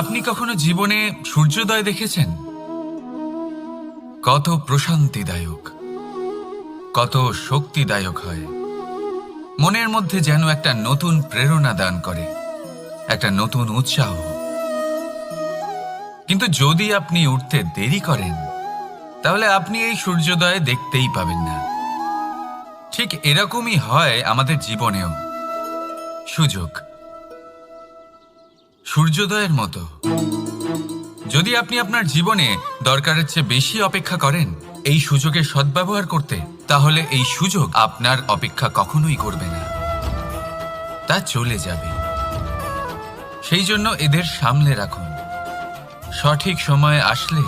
আপনি কখনো জীবনে সূর্যোদয় দেখেছেন? কত প্রশান্তিদায়ক, কত শক্তিদায়ক হয়। মনের মধ্যে যেন একটা নতুন প্রেরণা দান করে, একটা নতুন উৎসাহ। কিন্তু যদি আপনি উঠতে দেরি করেন, তাহলে আপনি এই সূর্যোদয় দেখতেই পাবেন না। ঠিক এরকমই হয় আমাদের জীবনেও। সুযোগ সূর্যোদয়ের মতো। যদি আপনি আপনার জীবনে দরকারের চেয়ে বেশি অপেক্ষা করেন এই সুযোগের সদ্ব্যবহার করতে, তাহলে এই সুযোগ আপনার অপেক্ষা কখনোই করবে না, তা চলে যাবে। সেই জন্য এদের সামলে রাখুন। সঠিক সময় আসলে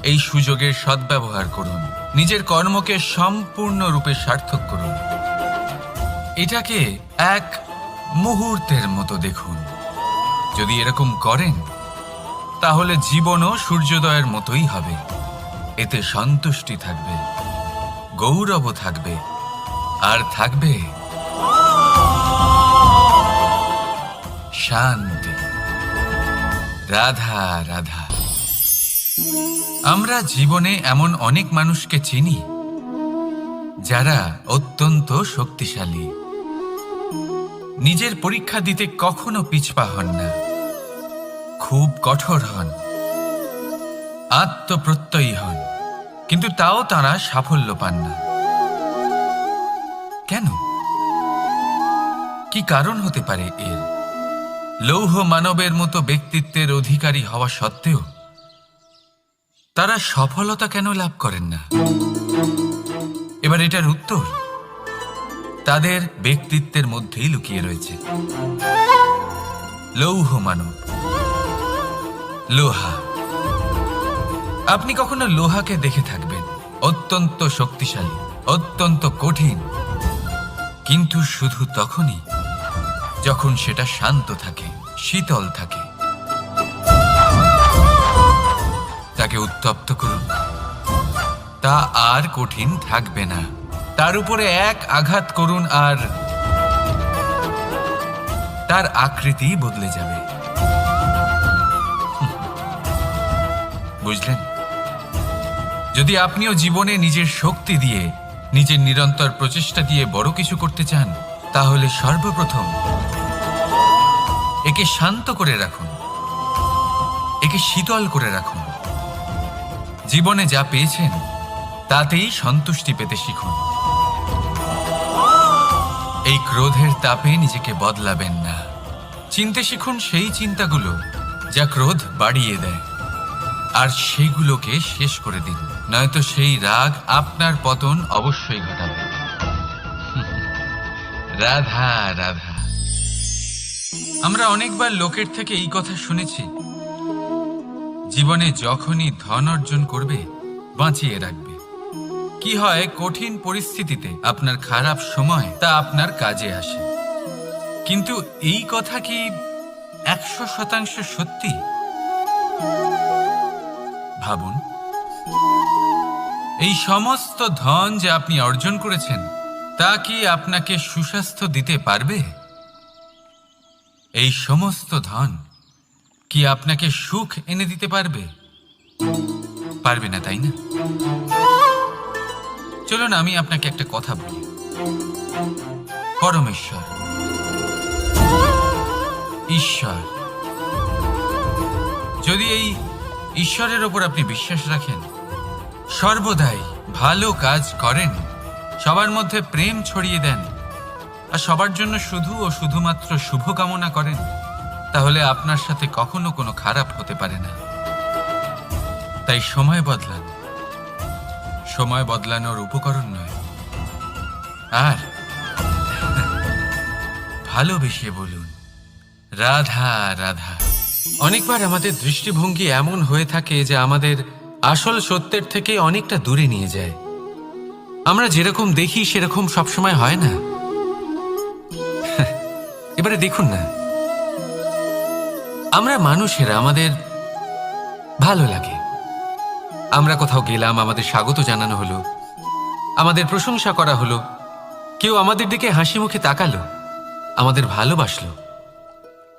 এই সুযোগের সদ্ব্যবহার করুন, নিজের কর্মকে সম্পূর্ণরূপে সার্থক করুন। এটাকে এক মুহূর্তের মতো দেখুন। যদি এরকম করেন, তাহলে জীবনও সূর্যোদয়ের মতোই হবে। এতে সন্তুষ্টি থাকবে, গৌরবও থাকবে, আর থাকবে শান্তি। রাধা রাধা। আমরা জীবনে এমন অনেক মানুষকে চিনি যারা অত্যন্ত শক্তিশালী, নিজের পরীক্ষা দিতে কখনো পিছপা হন না, খুব কঠোর হন, আত্মপ্রত্যয়ী হন, কিন্তু তাও তারা সাফল্য পান না। কেন? কি কারণ হতে পারে এর? লৌহ মানবের মতো ব্যক্তিত্বের অধিকারী হওয়া সত্ত্বেও তারা সফলতা কেন লাভ করেন না? এবার এটার উত্তর তাদের ব্যক্তিত্বের মধ্যেই লুকিয়ে রয়েছে। লৌহ মানব, লোহা। আপনি কখনো লোহাকে দেখে থাকবেন, অত্যন্ত শক্তিশালী, অত্যন্ত কঠিন, কিন্তু শুধু তখনই যখন সেটা শান্ত থাকে, শীতল থাকে। তাকে উত্তপ্ত করুন, তা আর কঠিন থাকবে না। তার উপরে এক আঘাত করুন আর তার আকৃতি বদলে যাবে। বুঝলেন? যদি আপনিও জীবনে নিজের শক্তি দিয়ে, নিজের নিরন্তর প্রচেষ্টা দিয়ে বড় কিছু করতে চান, তাহলে সর্বপ্রথম একে শান্ত করে রাখুন, একে শীতল করে রাখুন। জীবনে যা পেয়েছেন তাতেই সন্তুষ্টি পেতে শিখুন। এই ক্রোধের তাপে নিজেকে বদলাবেন না। চিনতে শিখুন সেই চিন্তাগুলো যা ক্রোধ বাড়িয়ে দেয়, আর সেইগুলোকে শেষ করে দিন, নয়তো সেই রাগ আপনার পতন অবশ্যই ঘটাবে। রাধা রাধা। আমরা অনেকবার লোকের থেকে এই কথা শুনেছি, জীবনে যখনই ধন অর্জন করবে বাঁচিয়ে রাখবে। কি হয়, কঠিন পরিস্থিতিতে আপনার খারাপ সময় তা আপনার কাজে আসে। কিন্তু এই কথা কি 100% সত্যি? ভাবুন, এই সমস্ত ধন যে আপনি অর্জন করেছেন, তা কি আপনাকে সুস্বাস্থ্য দিতে পারবে? এই সমস্ত ধন কি আপনাকে সুখ এনে দিতে পারবে? পারবে না, তাই না? চলুন আমি আপনাকে একটা কথা বলি। পরমেশ্বর, ঈশ্বর, যদি এই ঈশ্বরের ওপর আপনি বিশ্বাস রাখেন, সর্বদাই ভালো কাজ করেন, সবার মধ্যে প্রেম ছড়িয়ে দেন, আর সবার জন্য শুধু ও শুধুমাত্র শুভকামনা করেন, তাহলে আপনার সাথে কখনো কোনো খারাপ হতে পারে না। তাই সময় বদলান, সময় বদলানোর উপকরণ নয়। আর ভালোবেসে বলুন, রাধা রাধা। অনেকবার আমাদের দৃষ্টিভঙ্গি এমন হয়ে থাকে যে আমাদের আসল সত্যের থেকে অনেকটা দূরে নিয়ে যায়। আমরা যেরকম দেখি সেরকম সবসময় হয় না। এবারে দেখুন না, আমরা মানুষেরা, আমাদের ভালো লাগে। আমরা কোথাও গেলাম, আমাদের স্বাগত জানানো হলো, আমাদের প্রশংসা করা হলো, কেউ আমাদের দিকে হাসি মুখে তাকালো, আমাদের ভালোবাসলো,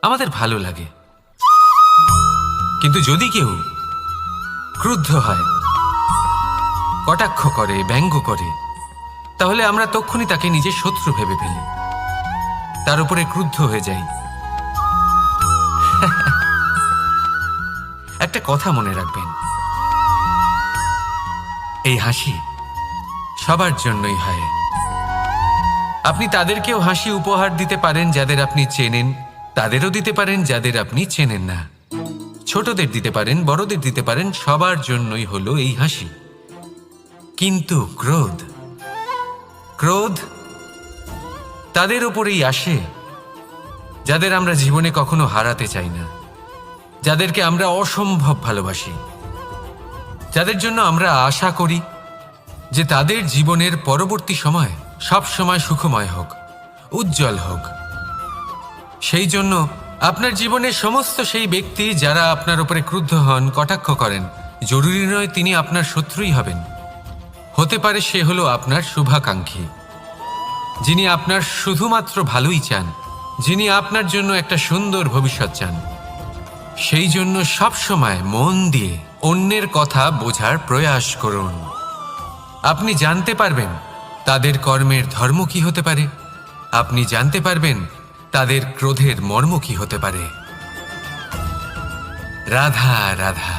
আমাদের ভালো লাগে। কিন্তু যদি কেউ ক্রুদ্ধ হয়, কটাক্ষ করে, ব্যঙ্গ করে, তাহলে আমরা তক্ষুনি তাকে নিজের শত্রু ভেবে ফেলি, তার উপরে ক্রুদ্ধ হয়ে যাই। একটা কথা মনে রাখবেন, এই হাসি সবার জন্যই হয়। আপনি তাদেরকেও হাসি উপহার দিতে পারেন যাদের আপনি চেনেন, তাদেরও দিতে পারেন যাদের আপনি চেনেন না। ছোটদের দিতে পারেন, বড়দের দিতে পারেন, সবার জন্যই হলো এই হাসি। কিন্তু ক্রোধ, ক্রোধ তাদের উপরেই আসে যাদের আমরা জীবনে কখনো হারাতে চাই না, যাদেরকে আমরা অসম্ভব ভালোবাসি, যাদের জন্য আমরা আশা করি যে তাদের জীবনের পরবর্তী সময় সব সময় সুখময় হোক, উজ্জ্বল হোক। সেই জন্য আপনার জীবনের সমস্ত সেই ব্যক্তি যারা আপনার উপরে ক্রুদ্ধ হন, কটাক্ষ করেন, জরুরি নয় তিনি আপনার শত্রুই হবেন। হতে পারে সে হলো আপনার শুভাকাঙ্ক্ষী, যিনি আপনার শুধুমাত্র ভালোই চান, যিনি আপনার জন্য একটা সুন্দর ভবিষ্যৎ চান। সেই জন্য সব সময় মন দিয়ে অন্যের কথা বোঝার প্রয়াস করুন। আপনি জানতে পারবেন তাদের কর্মের ধর্ম কি হতে পারে, আপনি জানতে পারবেন তাদের ক্রোধের মর্ম কি হতে পারে। রাধা রাধা।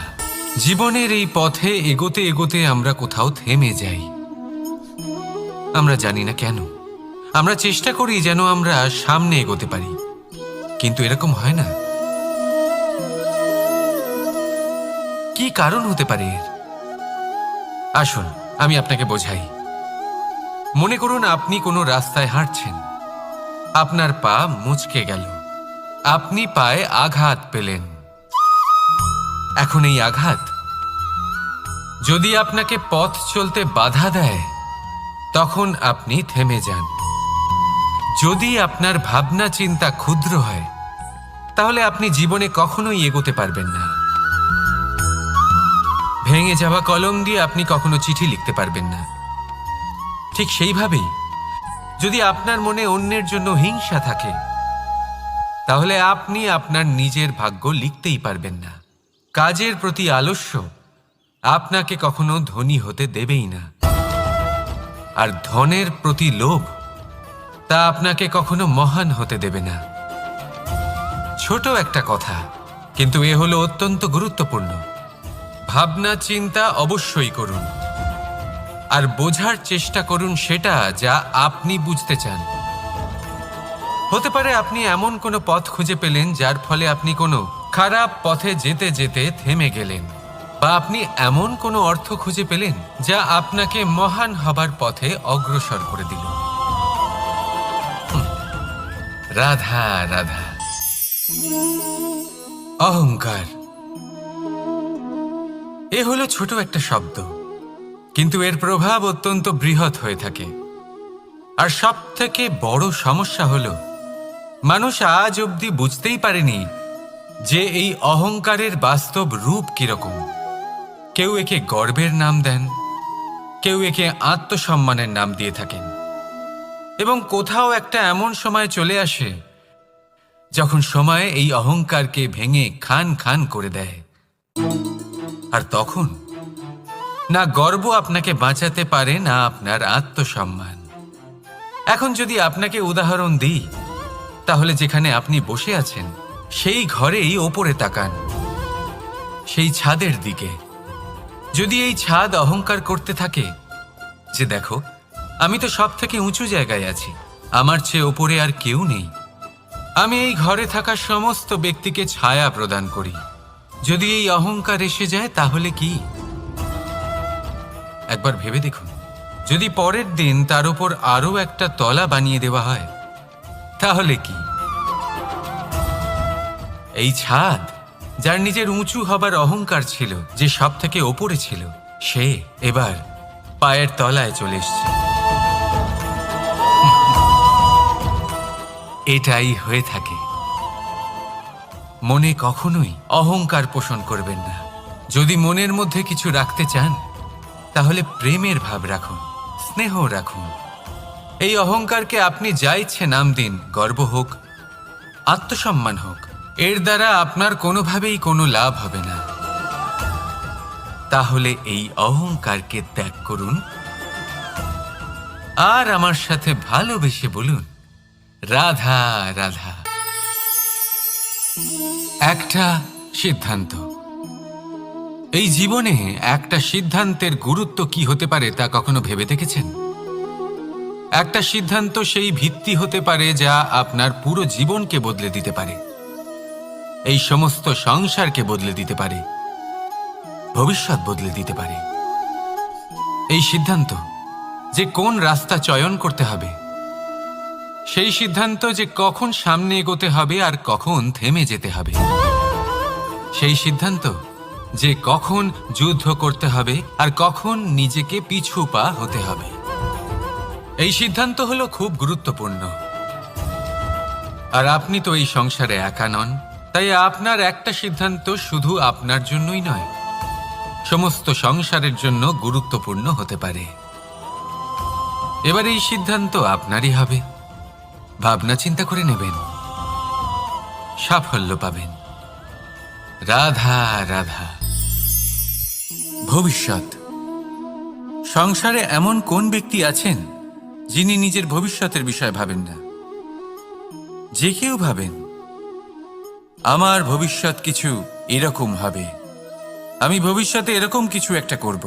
জীবনের এই পথে এগোতে এগোতে আমরা কোথাও থেমে যাই, আমরা জানি না কেন। আমরা চেষ্টা করি যেন আমরা সামনে এগোতে পারি, কিন্তু এরকম হয় না। কি কারণ হতে পারে এর? আসুন আমি আপনাকে বোঝাই। মনে করুন আপনি কোনো রাস্তায় হাঁটছেন, আপনার পা মুচকে গেল, আপনি পায়ে আঘাত পেলেন। এখন এই আঘাত যদি আপনাকে পথ চলতে বাধা দেয়, তখন আপনি থেমে যান। যদি আপনার ভাবনা চিন্তা ক্ষুদ্র হয়, তাহলে আপনি জীবনে কখনোই এগোতে পারবেন না। ভেঙে যাওয়া কলম দিয়ে আপনি কখনো চিঠি লিখতে পারবেন না। ঠিক সেইভাবেই যদি আপনার মনে অন্যের জন্য হিংসা থাকে, তাহলে আপনি আপনার নিজের ভাগ্য লিখতেই পারবেন না। কাজের প্রতি আলস্য আপনাকে কখনো ধনী হতে দেবেই না, আর ধনের প্রতি লোভ তা আপনাকে কখনো মহান হতে দেবে না। ছোট একটা কথা, কিন্তু এ হলো অত্যন্ত গুরুত্বপূর্ণ। ভাবনা চিন্তা অবশ্যই করুন, আর বোঝার চেষ্টা করুন সেটা যা আপনি বুঝতে চান। হতে পারে আপনি এমন কোনো পথ খুঁজে পেলেন যার ফলে আপনি কোনো খারাপ পথে যেতে যেতে থেমে গেলেন, বা আপনি এমন কোনো অর্থ খুঁজে পেলেন যা আপনাকে মহান হবার পথে অগ্রসর করে দিল। রাধা রাধা। অহংকার এ হলো ছোট একটা শব্দ, কিন্তু এর প্রভাব অত্যন্ত বৃহৎ হয়ে থাকে। আর সব থেকে বড় সমস্যা হলো মানুষ আজ অবধি বুঝতেই পারেনি যে এই অহংকারের বাস্তব রূপ কিরকম। কেউ একে গর্বের নাম দেন, কেউ একে আত্মসম্মানের নাম দিয়ে থাকেন, এবং কোথাও একটা এমন সময় চলে আসে যখন সময় এই অহংকারকে ভেঙে খান খান করে দেয়। আর তখন না গর্ব আপনাকে বাঁচাতে পারে, না আপনার আত্মসম্মান। এখন যদি আপনাকে উদাহরণ দিই, তাহলে যেখানে আপনি বসে আছেন সেই ঘরেই ওপরে তাকান, সেই ছাদের দিকে। যদি এই ছাদ অহংকার করতে থাকে যে দেখো আমি তো সব থেকে উঁচু জায়গায় আছি, আমার চেয়ে ওপরে আর কেউ নেই, আমি এই ঘরে থাকা সমস্ত ব্যক্তিকে ছায়া প্রদান করি, যদি এই অহংকার এসে যায় তাহলে কি? একবার ভেবে দেখুন, যদি পরের দিন তার উপর আরো একটা তলা বানিয়ে দেওয়া হয় তাহলে কি? এই ছাদ যার নিজের উঁচু হবার অহংকার ছিল, যে সব থেকে ওপরে ছিল, সে এবার পায়ের তলায় চলে এসছে। এটাই হয়ে থাকে। মনে কখনোই অহংকার পোষণ করবেন না। যদি মনের মধ্যে কিছু রাখতে চান তাহলে প্রেমের ভাব রাখুন, স্নেহ রাখুন। এই অহংকারকে আপনি যা ইচ্ছে নাম দিন, গর্ব হোক, আত্মসম্মান হোক, এর দ্বারা আপনার কোনোভাবেই কোনো লাভ হবে না। তাহলে এই অহংকারকে ত্যাগ করুন আর আমার সাথে ভালোবেসে বলুন, রাধা রাধা। একটা সিদ্ধান্ত। এই জীবনে একটা সিদ্ধান্তের গুরুত্ব কি হতে পারে তা কখনো ভেবে দেখেছেন? একটা সিদ্ধান্ত সেই ভিত্তি হতে পারে যা আপনার পুরো জীবনকে বদলে দিতে পারে, এই সমস্ত সংসারকে বদলে দিতে পারে, ভবিষ্যৎ বদলে দিতে পারে। এই সিদ্ধান্ত যে কোন রাস্তা চয়ন করতে হবে, সেই সিদ্ধান্ত যে কখন সামনে এগোতে হবে আর কখন থেমে যেতে হবে, সেই সিদ্ধান্ত যে কখন যুদ্ধ করতে হবে আর কখন নিজেকে পিছু পা হতে হবে। এই সিদ্ধান্ত হলো খুব গুরুত্বপূর্ণ। আর আপনি তো এই সংসারে একা নন, তাই আপনার একটা সিদ্ধান্ত শুধু আপনার জন্যই নয়, সমস্ত সংসারের জন্য গুরুত্বপূর্ণ হতে পারে। এবার এই সিদ্ধান্ত আপনারই হবে। ভাবনা চিন্তা করে নেবেন, সাফল্য পাবেন। রাধা রাধা। ভবিষ্যৎ। সংসারে এমন কোন ব্যক্তি আছেন যিনি নিজের ভবিষ্যতের বিষয়ে ভাবেন না? যে কেউ ভাবেন, আমার ভবিষ্যৎ কিছু এরকম হবে, আমি ভবিষ্যতে এরকম কিছু একটা করব,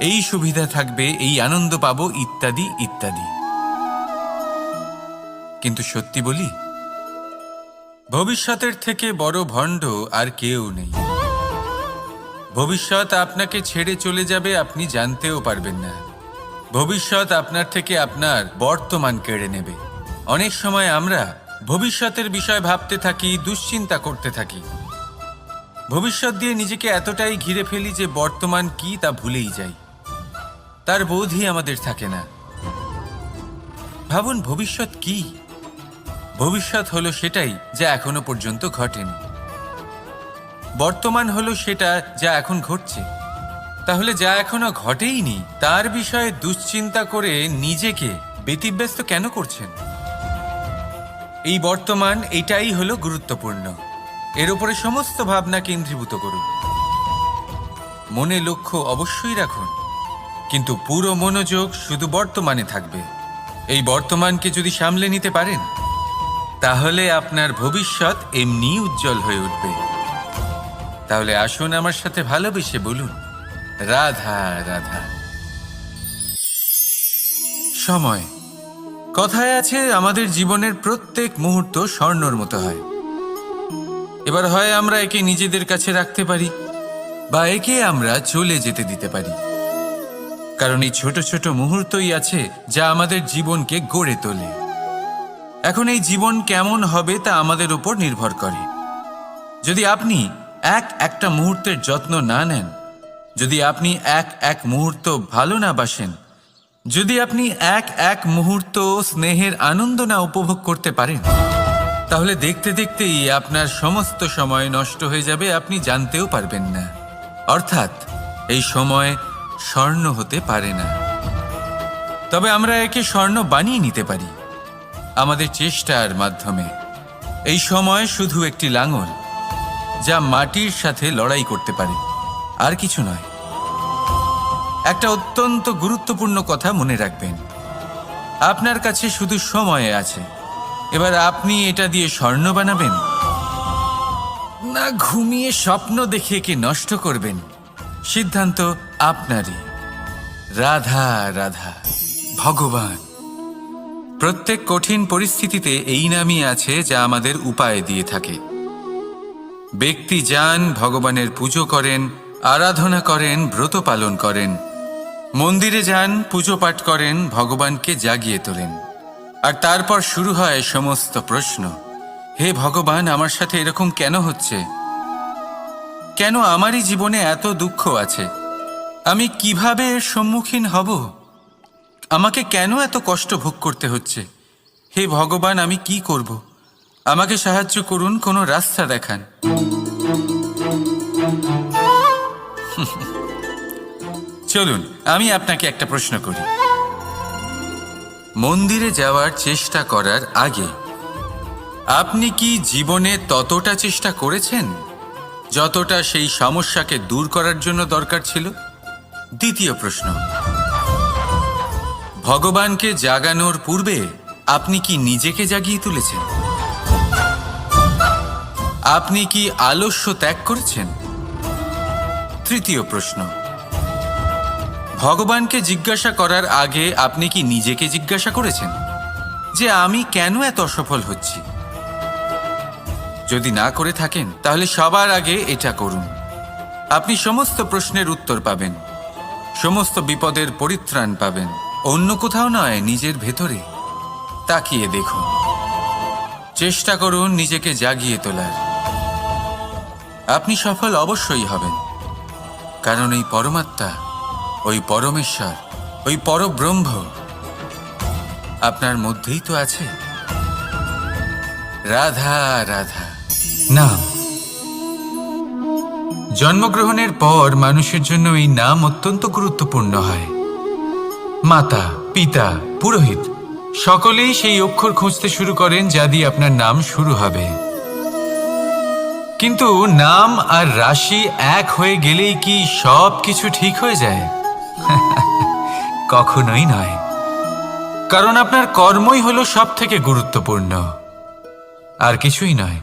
এই সুবিধা থাকবে, এই আনন্দ পাবো, ইত্যাদি ইত্যাদি। কিন্তু সত্যি বলি, ভবিষ্যতের থেকে বড় ভণ্ড আর কেউ নেই। ভবিষ্যৎ আপনাকে ছেড়ে চলে যাবে, আপনি জানতেও পারবেন না। ভবিষ্যৎ আপনার থেকে আপনার বর্তমান কেড়ে নেবে। অনেক সময় আমরা ভবিষ্যতের বিষয় ভাবতে থাকি, দুশ্চিন্তা করতে থাকি, ভবিষ্যৎ দিয়ে নিজেকে এতটাই ঘিরে ফেলি যে বর্তমান কি তা ভুলেই যাই, তার বোধই আমাদের থাকে না। ভাবুন, ভবিষ্যৎ কি? ভবিষ্যৎ হলো সেটাই যা এখনো পর্যন্ত ঘটেনি। বর্তমান হলো সেটা যা এখন ঘটছে। তাহলে যা এখনো ঘটেইনি তার বিষয়ে দুশ্চিন্তা করে নিজেকে ব্যতিব্যস্ত কেন করছেন? এই বর্তমান, এটাই হলো গুরুত্বপূর্ণ। এর উপরে সমস্ত ভাবনা কেন্দ্রীভূত করুন। মনে লক্ষ্য অবশ্যই রাখুন, কিন্তু পুরো মনোযোগ শুধু বর্তমানে থাকবে। এই বর্তমানকে যদি সামলে নিতে পারেন, তাহলে আপনার ভবিষ্যৎ এমনি উজ্জ্বল হয়ে উঠবে। তাহলে আসুন আমার সাথে ভালোবেসে বলুন, রাধা রাধা। সময়। কথায় আছে, আমাদের জীবনের প্রত্যেক মুহূর্ত স্বর্ণর মতো হয়। এবার হয় আমরা একে নিজেদের কাছে রাখতে পারি বা একে আমরা চলে যেতে দিতে পারি, কারণ এই ছোট ছোট মুহূর্তই আছে যা আমাদের জীবনকে গড়ে তোলে। এখন এই জীবন কেমন হবে তা আমাদের উপর নির্ভর করে। যদি আপনি একটা মুহূর্তের যত্ন না নেন, যদি আপনি এক মুহূর্ত ভালো না বাসেন, যদি আপনি এক মুহূর্ত স্নেহের আনন্দ না উপভোগ করতে পারেন, তাহলে দেখতে দেখতেই আপনার সমস্ত সময় নষ্ট হয়ে যাবে, আপনি জানতেও পারবেন না। অর্থাৎ এই সময় স্বর্ণ হতে পারে না। তবে আমরা একে স্বর্ণ বানিয়ে নিতে পারি আমাদের চেষ্টার মাধ্যমে। এই সময় শুধু একটি লাঙল যা মাটির সাথে লড়াই করতে পারে, আর কিছু নয়। একটা অত্যন্ত গুরুত্বপূর্ণ কথা মনে রাখবেন, আপনার কাছে শুধু সময় আছে। এবার আপনি এটা দিয়ে স্বর্ণ বানাবেন না ঘুমিয়ে স্বপ্ন দেখে একে নষ্ট করবেন, সিদ্ধান্ত আপনারই। রাধা রাধা। ভগবান। প্রত্যেক কঠিন পরিস্থিতিতে এই নামই আছে যা আমাদের উপায় দিয়ে থাকে। ব্যক্তি যান, ভগবানের পুজো করেন, আরাধনা করেন, ব্রত পালন করেন, মন্দিরে যান, পুজো পাঠ করেন, ভগবানকে জাগিয়ে তোলেন। আর তারপর শুরু হয় সমস্ত প্রশ্ন। হে ভগবান, আমার সাথে এরকম কেন হচ্ছে? কেন আমারই জীবনে এত দুঃখ আছে? আমি কিভাবে এর সম্মুখীন হব? আমাকে কেন এত কষ্ট ভোগ করতে হচ্ছে? হে ভগবান, আমি কি করব? আমাকে সাহায্য করুন, কোনো রাস্তা দেখান। চলুন আমি আপনাকে একটা প্রশ্ন করি। মন্দিরে যাওয়ার চেষ্টা করার আগে আপনি কি জীবনে ততটা চেষ্টা করেছেন যতটা সেই সমস্যাকে দূর করার জন্য দরকার ছিল? দ্বিতীয় প্রশ্ন, ভগবানকে জাগানোর পূর্বে আপনি কি নিজেকে জাগিয়ে তুলেছেন? আপনি কি আলস্য ত্যাগ করেছেন? তৃতীয় প্রশ্ন, ভগবানকে জিজ্ঞাসা করার আগে আপনি কি নিজেকে জিজ্ঞাসা করেছেন যে আমি কেন এত অসফল হচ্ছি? যদি না করে থাকেন তাহলে সবার আগে এটা করুন। আপনি সমস্ত প্রশ্নের উত্তর পাবেন, সমস্ত বিপদের পরিত্রাণ পাবেন। অন্য কোথাও নয়, নিজের ভেতরে তাকিয়ে দেখুন। চেষ্টা করুন নিজেকে জাগিয়ে তোলার। আপনি সফল অবশ্যই হবেন, কারণ এই পরমাত্মা, ওই পরমেশ্বর, ওই পরব্রহ্ম আপনার মধ্যেই তো আছে। রাধা রাধা নাম। জন্মগ্রহণের পর মানুষের জন্য এই নাম অত্যন্ত গুরুত্বপূর্ণ হয়। মাতা, পিতা, পুরোহিত সকলেই সেই অক্ষর খুঁজতে শুরু করেন যা দিয়ে আপনার নাম শুরু হবে। কিন্তু নাম আর রাশি এক হয়ে গেলেই কি সব কিছু ঠিক হয়ে যায়? কখনোই নয়, কারণ আপনার কর্মই হলো সব থেকে গুরুত্বপূর্ণ, আর কিছুই নয়।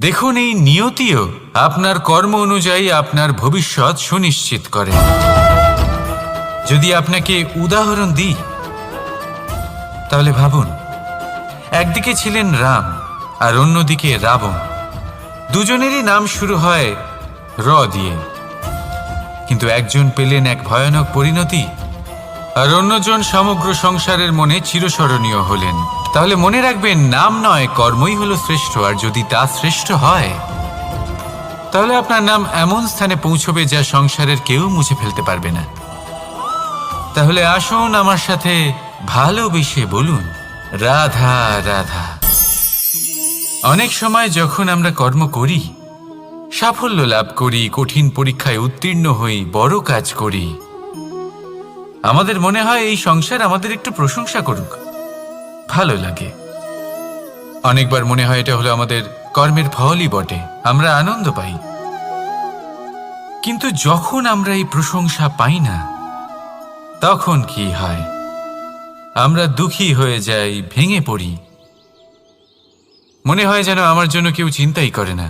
দেখুন, এই নিয়তিও আপনার কর্ম অনুযায়ী আপনার ভবিষ্যৎ সুনিশ্চিত করে। যদি আপনাকে উদাহরণ দিই তাহলে ভাবুন, একদিকে ছিলেন রাম আর অন্যদিকে রাবণ। দুজনেরই নাম শুরু হয় র দিয়ে, কিন্তু একজন পেলেন এক ভয়ানক পরিণতি আর অন্যজন সমগ্র সংসারের মনে চিরস্মরণীয় হলেন। তাহলে মনে রাখবেন, নাম নয়, কর্মই হলো শ্রেষ্ঠ। আর যদি তা শ্রেষ্ঠ হয় তাহলে আপনার নাম এমন স্থানে পৌঁছবে যা সংসারের কেউ মুছে ফেলতে পারবে না। তাহলে আসুন আমার সাথে ভালোবেসে বলুন, রাধা রাধা। অনেক সময় যখন আমরা কর্ম করি, সাফল্য লাভ করি, কঠিন পরীক্ষায় উত্তীর্ণ হই, বড় কাজ করি, আমাদের মনে হয় এই সংসার আমাদের একটু প্রশংসা করুক, ভালো লাগে। অনেকবার মনে হয় এটা হলো আমাদের কর্মের ফলই বটে, আমরা আনন্দ পাই। কিন্তু যখন আমরা এই প্রশংসা পাই না, তখন কি হয়? আমরা দুঃখী হয়ে যাই, ভেঙে পড়ি। মনে হয় যেন আমার জন্য কেউ চিন্তাই করে না।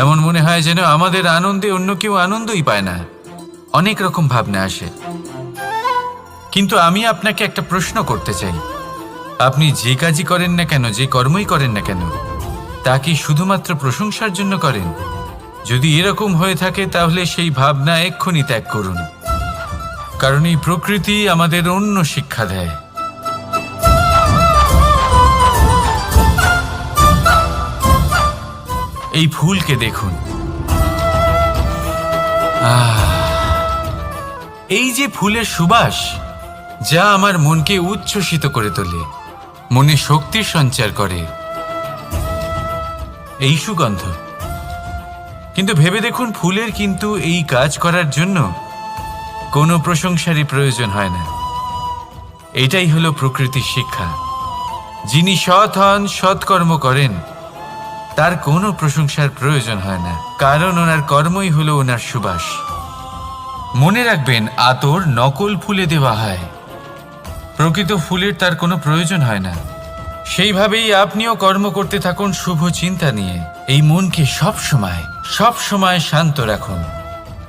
এমন মনে হয় যেন আমাদের আনন্দে অন্য কেউ আনন্দই পায় না। অনেক রকম ভাবনা আসে। কিন্তু আমি আপনাকে একটা প্রশ্ন করতে চাই, আপনি যে কাজই করেন না কেন, যে কর্মই করেন না কেন, তা কি শুধুমাত্র প্রশংসার জন্য করেন? যদি এরকম হয়ে থাকে তাহলে সেই ভাবনা এক্ষুনি ত্যাগ করুন, কারণ এই প্রকৃতি আমাদের অন্য শিক্ষা দেয়। এই ফুলকে দেখুন, এই যে ফুলের সুবাস, যা আমার মনকে উচ্ছ্বসিত করে তোলে, মনে শক্তির সঞ্চার করে, এই সুগন্ধ। কিন্তু ভেবে দেখুন, ফুলের কিন্তু এই কাজ করার জন্য কোনো প্রশংসারই প্রয়োজন হয় না। এটাই হলো প্রকৃতির শিক্ষা। যিনি সৎ হন, সৎকর্ম করেন, তার কোনো প্রশংসার প্রয়োজন হয় না, কারণ ওনার কর্মই হলো ওনার সুবাস। মনে রাখবেন, আতর নকল ফুলে দেওয়া হয়, প্রকৃত ফুলের তার কোনো প্রয়োজন হয় না। সেইভাবেই আপনিও কর্ম করতে থাকুন শুভ চিন্তা নিয়ে। এই মনকে সবসময় শান্ত রাখুন,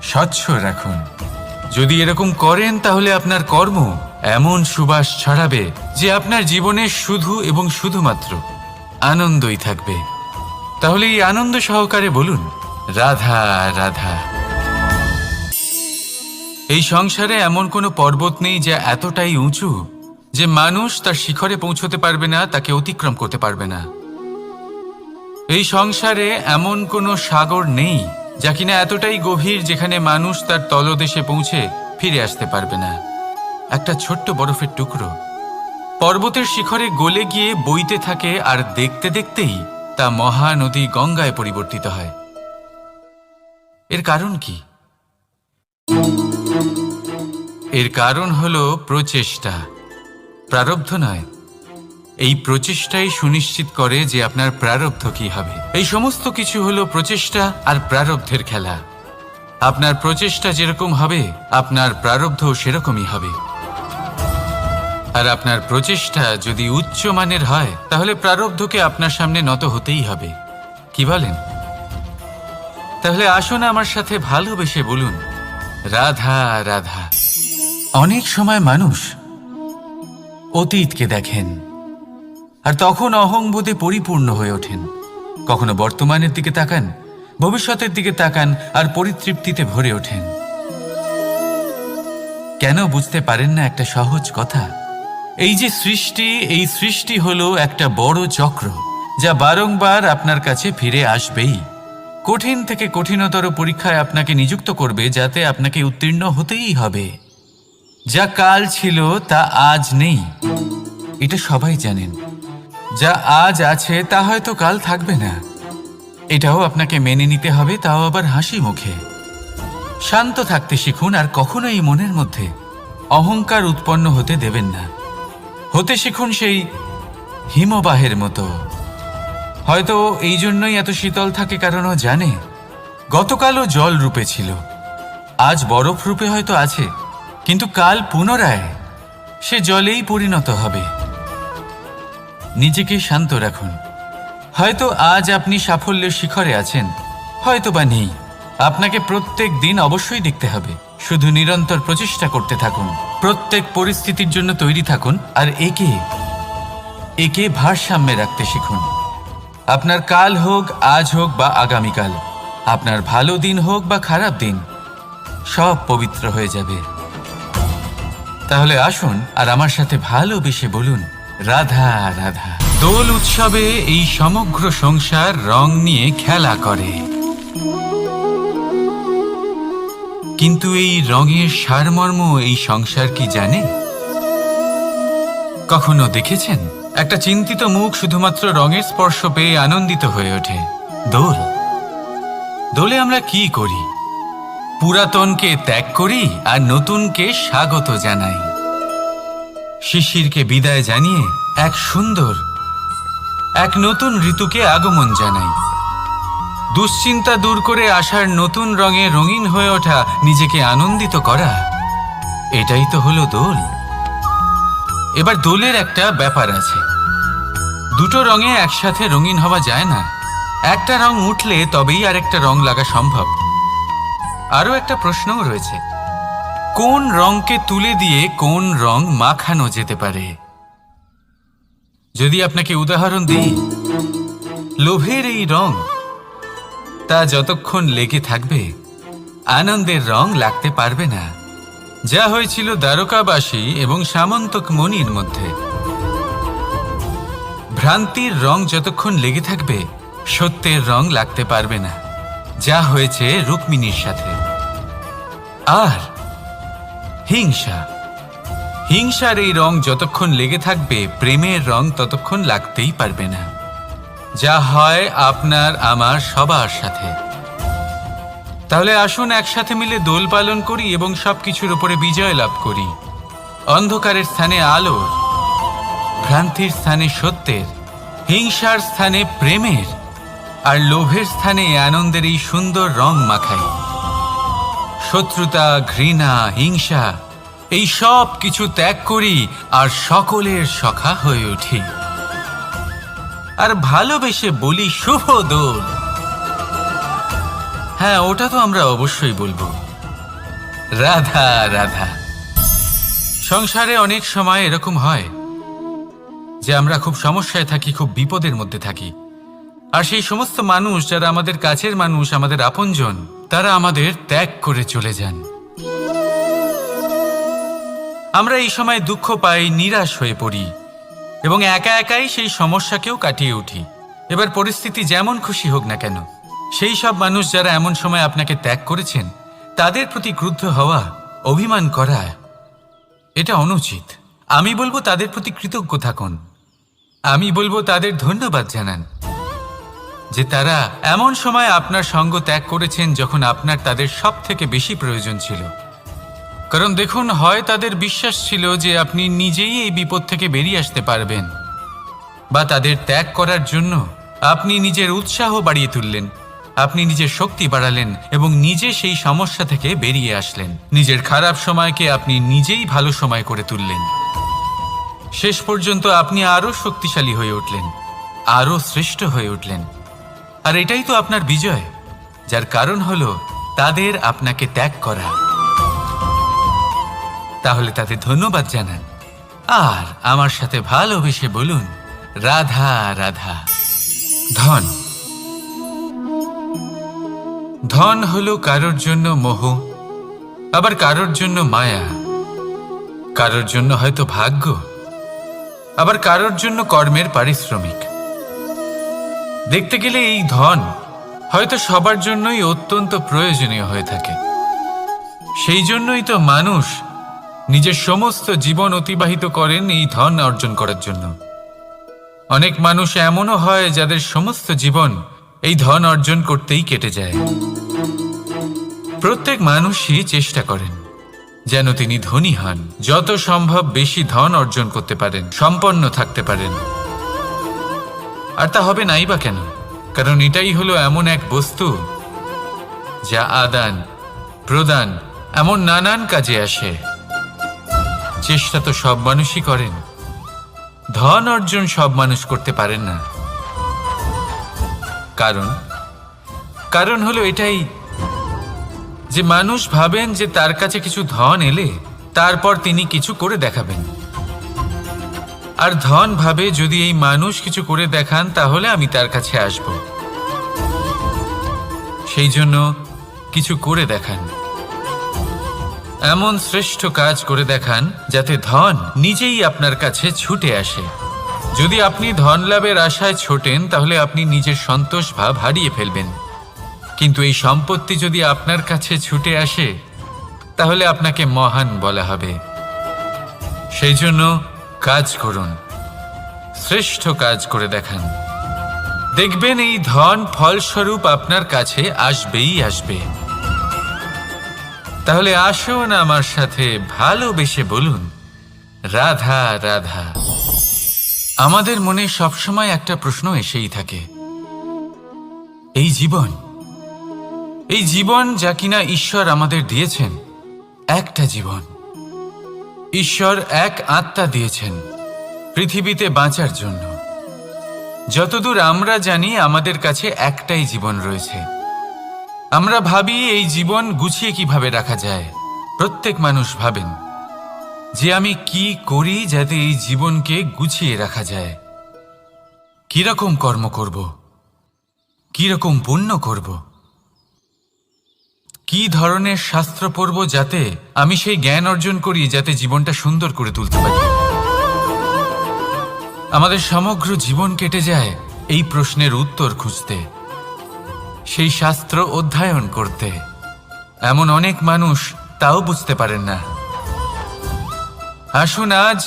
স্বচ্ছ রাখুন। যদি এরকম করেন তাহলে আপনার কর্ম এমন সুবাস ছড়াবে যে আপনার জীবনে শুধু এবং শুধুমাত্র আনন্দই থাকবে। তাহলে এই আনন্দ সহকারে বলুন, রাধা রাধা। এই সংসারে এমন কোনো পর্বত নেই যা এতটাই উঁচু যে মানুষ তার শিখরে পৌঁছতে পারবে না, তাকে অতিক্রম করতে পারবে না। এই সংসারে এমন কোনো সাগর নেই যা কিনা এতটাই গভীর যেখানে মানুষ তার তলদেশে পৌঁছে ফিরে আসতে পারবে না। একটা ছোট্ট বরফের টুকরো পর্বতের শিখরে গলে গিয়ে বইতে থাকে, আর দেখতে দেখতেই তা মহানদী গঙ্গায় পরিবর্তিত হয়। এর কারণ কি? এর কারণ হলো প্রচেষ্টা, প্রারব্ধ নয়। এই প্রচেষ্টাই সুনিশ্চিত করে যে আপনার প্রারব্ধ কি হবে। এই সমস্ত কিছু হলো প্রচেষ্টা আর প্রারব্ধের খেলা। আপনার প্রচেষ্টা যেরকম হবে আপনার প্রারব্ধ সেরকমই হবে। আর আপনার প্রচেষ্টা যদি উচ্চ মানের হয় তাহলে প্রারব্ধকে আপনার সামনে নত হতেই হবে। কি বলেন? তাহলে আসুন আমার সাথে ভালোবেসে বলুন, রাধা রাধা। অনেক সময় মানুষ অতীতকে দেখেন আর তখন অহংবোধে পরিপূর্ণ হয়ে ওঠেন। কখনো বর্তমানের দিকে তাকান, ভবিষ্যতের দিকে তাকান আর পরিতৃপ্তিতে ভরে ওঠেন। কেন বুঝতে পারেন না একটা সহজ কথা? এই যে সৃষ্টি, এই সৃষ্টি হলো একটা বড় চক্র যা বারংবার আপনার কাছে ফিরে আসবেই। কঠিন থেকে কঠিনতর পরীক্ষায় আপনাকে নিযুক্ত করবে যাতে আপনাকে উত্তীর্ণ হতেই হবে। যা কাল ছিল তা আজ নেই, এটা সবাই জানেন। যা আজ আছে তা হয়তো কাল থাকবে না, এটাও আপনাকে মেনে নিতে হবে, তাও আবার হাসি মুখে। শান্ত থাকতে শিখুন আর কখনোই মনের মধ্যে অহংকার উৎপন্ন হতে দেবেন না। হতে শিখুন সেই হিমবাহের মতো। হয়তো এই জন্যই এত শীতল থাকে কারণ ও জানে গতকালও জল রূপে ছিল, আজ বরফ রূপে হয়তো আছে, কিন্তু কাল পুনরায় সে জলেই পরিণত হবে। নিজেকে শান্ত রাখুন। হয়তো আজ আপনি সাফল্যের শিখরে আছেন, হয়তো বা নেই। আপনাকে প্রত্যেক দিন অবশ্যই দেখতে হবে। শুধু নিরন্তর প্রচেষ্টা করতে থাকুন, প্রত্যেক পরিস্থিতির জন্য তৈরি থাকুন আর একে ভারসাম্যে রাখতে শিখুন। আপনার কাল হোক, আজ হোক বা আগামীকাল, আপনার ভালো দিন হোক বা খারাপ দিন, সব পবিত্র হয়ে যাবে। তাহলে আসুন আর আমার সাথে ভালোবেসে বলুন, রাধা রাধা। দোল উৎসবে এই সমগ্র সংসার রং নিয়ে খেলা করে, কিন্তু এই রঙের সারমর্ম এই সংসার কি জানে? কখনো দেখেছেন একটা চিন্তিত মুখ শুধুমাত্র রঙের স্পর্শ পেয়ে আনন্দিত হয়ে ওঠে? দোলে আমরা কি করি? পুরাতনকে ত্যাগ করি আর নতুনকে স্বাগত জানাই। শিশিরকে বিদায় জানিয়ে এক সুন্দর, এক নতুন ঋতুকে আগমন জানাই। দুশ্চিন্তা দূর করে আসার নতুন রঙে রঙিন হয়ে ওঠা, নিজেকে আনন্দিত করা, এটাই তো হলো দোল। এবার দোলের একটা ব্যাপার আছে, দুটো রঙে একসাথে রঙিন হওয়া যায় না। একটা রং উঠলে তবেই আরেকটা রং লাগা সম্ভব। আরও একটা প্রশ্নও রয়েছে, কোন রংকে তুলে দিয়ে কোন রং মাখানো যেতে পারে? যদি আপনাকে উদাহরণ দিই, লোভের এই রং, তা যতক্ষণ লেগে থাকবে আনন্দের রং লাগতে পারবে না। যা হয়েছিল দ্বারকাবাসী এবং সামন্তক মণির মধ্যে। ভ্রান্তির রং যতক্ষণ লেগে থাকবে সত্যের রং লাগতে পারবে না, যা হয়েছে রুক্মিণীর সাথে। আর হিংসার এই রং যতক্ষণ লেগে থাকবে প্রেমের রং ততক্ষণ লাগতেই পারবে না, যা হয় আপনার আমার সবার সাথে। তাহলে আসুন একসাথে মিলে দোল পালন করি এবং সবকিছুর উপরে বিজয় লাভ করি। অন্ধকারের স্থানে আলোর, ভ্রান্তির স্থানে সত্যের, হিংসার স্থানে প্রেমের আর লোভের স্থানে আনন্দের এই সুন্দর রং মাখাই। শত্রুতা, ঘৃণা, হিংসা এই সব কিছু ত্যাগ করি আর সকলের সখা হয়ে উঠি। আর ভালোবেসে বলি, শুভ দোল। হ্যাঁ, ওটা তো আমরা অবশ্যই বলবো, রাধা রাধা। সংসারে অনেক সময় এরকম হয় যে আমরা খুব সমস্যায় থাকি, খুব বিপদের মধ্যে থাকি। আর সেই সমস্ত মানুষ যারা আমাদের কাছের মানুষ, আমাদের আপনজন, তারা আমাদের ত্যাগ করে চলে যান। আমরা এই সময় দুঃখ পাই, নিরাশ হয়ে পড়ি এবং একা একাই সেই সমস্যাকেও কাটিয়ে উঠি। এবার পরিস্থিতি যেমন খুশি হোক না কেন, সেই সব মানুষ যারা এমন সময় আপনাকে ত্যাগ করেছেন তাদের প্রতি ক্রুদ্ধ হওয়া, অভিমান করা, এটা অনুচিত। আমি বলবো তাদের প্রতি কৃতজ্ঞ থাকুন। আমি বলবো তাদের ধন্যবাদ জানান যে তারা এমন সময় আপনার সঙ্গ ত্যাগ করেছেন যখন আপনার তাদের সব থেকে বেশি প্রয়োজন ছিল। কারণ দেখুন, হয় তাদের বিশ্বাস ছিল যে আপনি নিজেই এই বিপদ থেকে বেরিয়ে আসতে পারবেন, বা তাদের ত্যাগ করার জন্য আপনি নিজের উৎসাহ বাড়িয়ে তুললেন, আপনি নিজের শক্তি বাড়ালেন এবং নিজে সেই সমস্যা থেকে বেরিয়ে আসলেন। নিজের খারাপ সময়কে আপনি নিজেই ভালো সময় করে তুললেন। শেষ পর্যন্ত আপনি আরো শক্তিশালী হয়ে উঠলেন, আরো শ্রেষ্ঠ হয়ে উঠলেন। আর এটাই তো আপনার বিজয়, যার কারণ হলো তাদের আপনাকে ত্যাগ করা। তাহলে তাদের ধন্যবাদ জানান আর আমার সাথে ভালোবেসে বলুন, রাধা রাধা। ধন, ধন হলো কারোর জন্য মোহ, আবার কারোর জন্য মায়া, কারোর জন্য হয়তো ভাগ্য, আবার কারোর জন্য কর্মের পারিশ্রমিক। দেখতে গেলে এই ধন হয়তো সবার জন্যই অত্যন্ত প্রয়োজনীয় হয়ে থাকে। সেই জন্যই তো মানুষ নিজের সমস্ত জীবন অতিবাহিত করেন এই ধন অর্জন করার জন্য। অনেক মানুষ এমনও হয় যাদের সমস্ত জীবন এই ধন অর্জন করতেই কেটে যায়। প্রত্যেক মানুষই চেষ্টা করেন যেন তিনি ধনী হন, যত সম্ভব বেশি ধন অর্জন করতে পারেন, সম্পন্ন থাকতে পারেন। আর তা হবে নাই বা কেন? কারণ এটাই হলো এমন এক বস্তু যা আদান প্রদান এমন নানান কাজে আসে। চেষ্টা তো সব মানুষই করেন, ধন অর্জন সব মানুষ করতে পারেন না। কারণ হলো এটাই যে মানুষ ভাবেন যে তার কাছে কিছু ধন এলে তারপর তিনি কিছু করে দেখাবেন, আর ধন ভাবে যদি এই মানুষ কিছু করে দেখান তাহলে আমি তার কাছে আসব। সেই জন্য কিছু করে দেখান, এমন শ্রেষ্ঠ কাজ করে দেখান যাতে ধন নিজেই আপনার কাছে ছুটে আসে। যদি আপনি ধন লাভের আশায় ছোটেন তাহলে আপনি নিজের সন্তোষ ভাব হারিয়ে ফেলবেন। কিন্তু এই সম্পত্তি যদি আপনার কাছে ছুটে আসে তাহলে আপনাকে মহান বলা হবে। সেই জন্য কাজ করুন, শ্রেষ্ঠ কাজ করে দেখান, দেখবেন এই ধন ফলস্বরূপ আপনার কাছে আসবেই আসবে। তাহলে আসুন আমার সাথে ভালোবেসে বলুন, রাধা রাধা। আমাদের মনে সবসময় একটা প্রশ্ন এসেই থাকে, এই জীবন যা কিনা ঈশ্বর আমাদের দিয়েছেন, একটা জীবন। ঈশ্বর এক আত্মা দিয়েছেন পৃথিবীতে বাঁচার জন্য। যতদূর আমরা জানি আমাদের কাছে একটাই জীবন রয়েছে। আমরা ভাবি এই জীবন গুছিয়ে কিভাবে রাখা যায়। প্রত্যেক মানুষ ভাবেন যে আমি কি করি যাতে এই জীবনকে গুছিয়ে রাখা যায়, কিরকম কর্ম করব, কিরকম পুণ্য করব, কি ধরনের শাস্ত্র পড়ব যাতে আমি সেই জ্ঞান অর্জন করি যাতে জীবনটা সুন্দর করে তুলতে পারি। আমাদের সমগ্র জীবন কেটে যায় এই প্রশ্নের উত্তর খুঁজতে, সেই শাস্ত্র অধ্যয়ন করতে। এমন অনেক মানুষ তাও বুঝতে পারেন না। আসুন আজ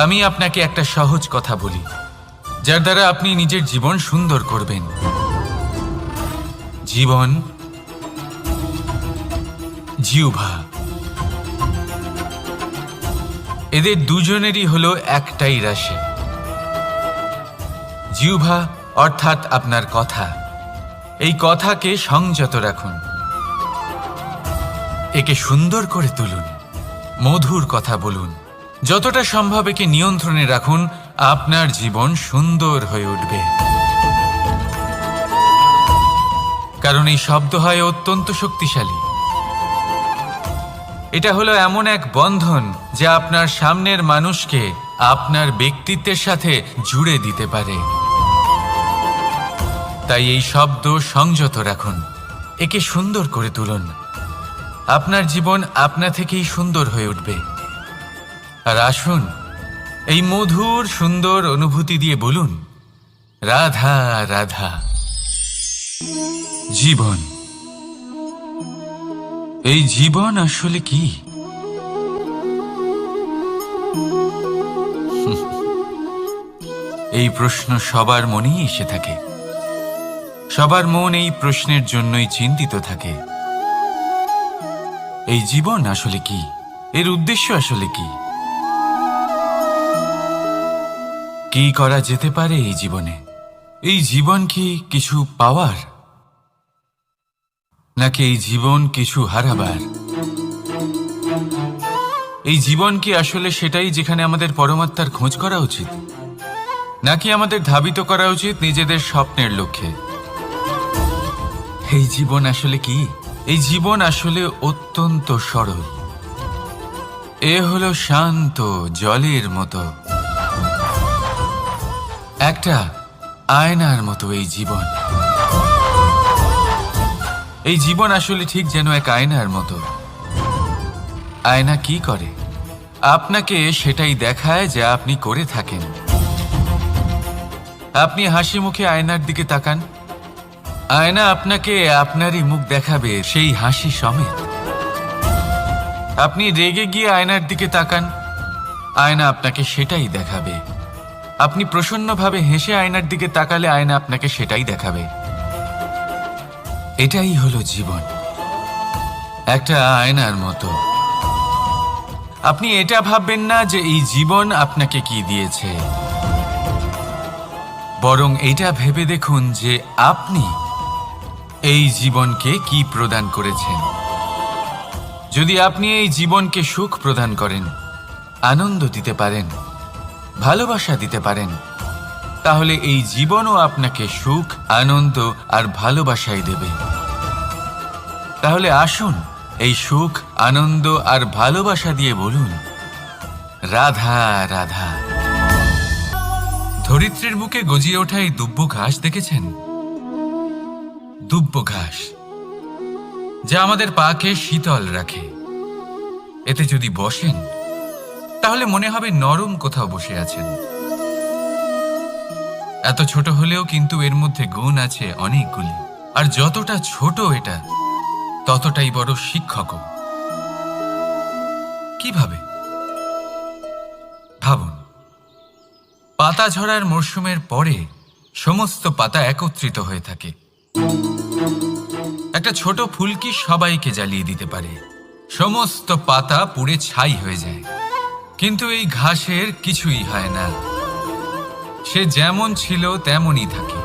আমি আপনাকে একটা সহজ কথা বলি, যার দ্বারা আপনি নিজের জীবন সুন্দর করবেন। জীবন, জিহ্বা, এদের দুজনেরই হলো একটাই রাশি। জিহ্বা অর্থাৎ আপনার কথা, এই কথাকে সংযত রাখুন, একে সুন্দর করে তুলুন, মধুর কথা বলুন, যতটা সম্ভব একে নিয়ন্ত্রণে রাখুন। আপনার জীবন সুন্দর হয়ে উঠবে। কারণ এই শব্দ হয় অত্যন্ত শক্তিশালী। এটা হলো এমন এক বন্ধন যা আপনার সামনের মানুষকে আপনার ব্যক্তিত্বের সাথে জুড়ে দিতে পারে। তাই এই শব্দ সংযত রাখুন, একে সুন্দর করে তুলুন। আপনার জীবন আপনা থেকেই সুন্দর হয়ে উঠবে। আর আসুন এই মধুর সুন্দর অনুভূতি দিয়ে বলুন, রাধা রাধা। জীবন, এই জীবন আসলে কি? এই প্রশ্ন সবার মনেই এসে থাকে। সবার মন এই প্রশ্নের জন্যই চিন্তিত থাকে। এই জীবন আসলে কি? এর উদ্দেশ্য আসলে কি? কি করা যেতে পারে এই জীবনে? এই জীবন কি কিছু পাওয়ার, নাকি এই জীবন কিছু হারাবার? এই জীবন কি আসলে সেটাই যেখানে আমাদের পরমাত্মার খোঁজ করা উচিত, নাকি আমাদের ধাবিত করা উচিত নিজেদের স্বপ্নের লক্ষ্যে? এই জীবন আসলে কি? এই জীবন আসলে অত্যন্ত সরল। এ হলো শান্ত জলের মতো, একটা আয়নার মতো এই জীবন। এই জীবন আসলে ঠিক যেন এক আয়নার মতো। আয়না কি করে? আপনাকে সেটাই দেখায় যা আপনি করে থাকেন। আপনি হাসি মুখে আয়নার দিকে তাকান, আয়না আপনাকে আপনারই মুখ দেখাবে, সেই হাসি সমেত। আপনি রেগে গিয়ে আয়নার দিকে তাকান, আয়না আপনাকে সেটাই দেখাবে। আপনি প্রসন্নভাবে হেসে আয়নার দিকে তাকালে আয়না আপনাকে সেটাই দেখাবে। এটাই হলো জীবন, একটা আয়নার মতো। আপনি এটা ভাববেন না যে এই জীবন আপনাকে কি দিয়েছে, বরং এটা ভেবে দেখুন যে আপনি এই জীবনকে কি প্রদান করেছেন। যদি আপনি এই জীবনকে সুখ প্রদান করেন, আনন্দ দিতে পারেন, ভালোবাসা দিতে পারেন, তাহলে এই জীবনও আপনাকে সুখ, আনন্দ আর ভালোবাসাই দেবে। তাহলে আসুন এই সুখ, আনন্দ আর ভালোবাসা দিয়ে বলুন, রাধা রাধা। ধরিত্রীর বুকে গজিয়ে ওঠা এই দুব্ব ঘাস দেখেছেন? দুব্ব ঘাস, যা আমাদের পাকে শীতল রাখে। এতে যদি বসেন তাহলে মনে হবে নরম কোথাও বসে আছেন। এত ছোট হলেও কিন্তু এর মধ্যে গুণ আছে অনেকগুলি, আর যতটা ছোট এটা ততটাই বড় শিক্ষকও। কিভাবে? ভাবুন, পাতা ঝরার মরশুমের পরে সমস্ত পাতা একত্রিত হয়ে থাকে। একটা ছোট ফুলকি সবাইকে জ্বালিয়ে দিতে পারে, সমস্ত পাতা পুড়ে ছাই হয়ে যায়। কিন্তু এই ঘাসের কিছুই হয় না, সে যেমন ছিল তেমনই থাকে।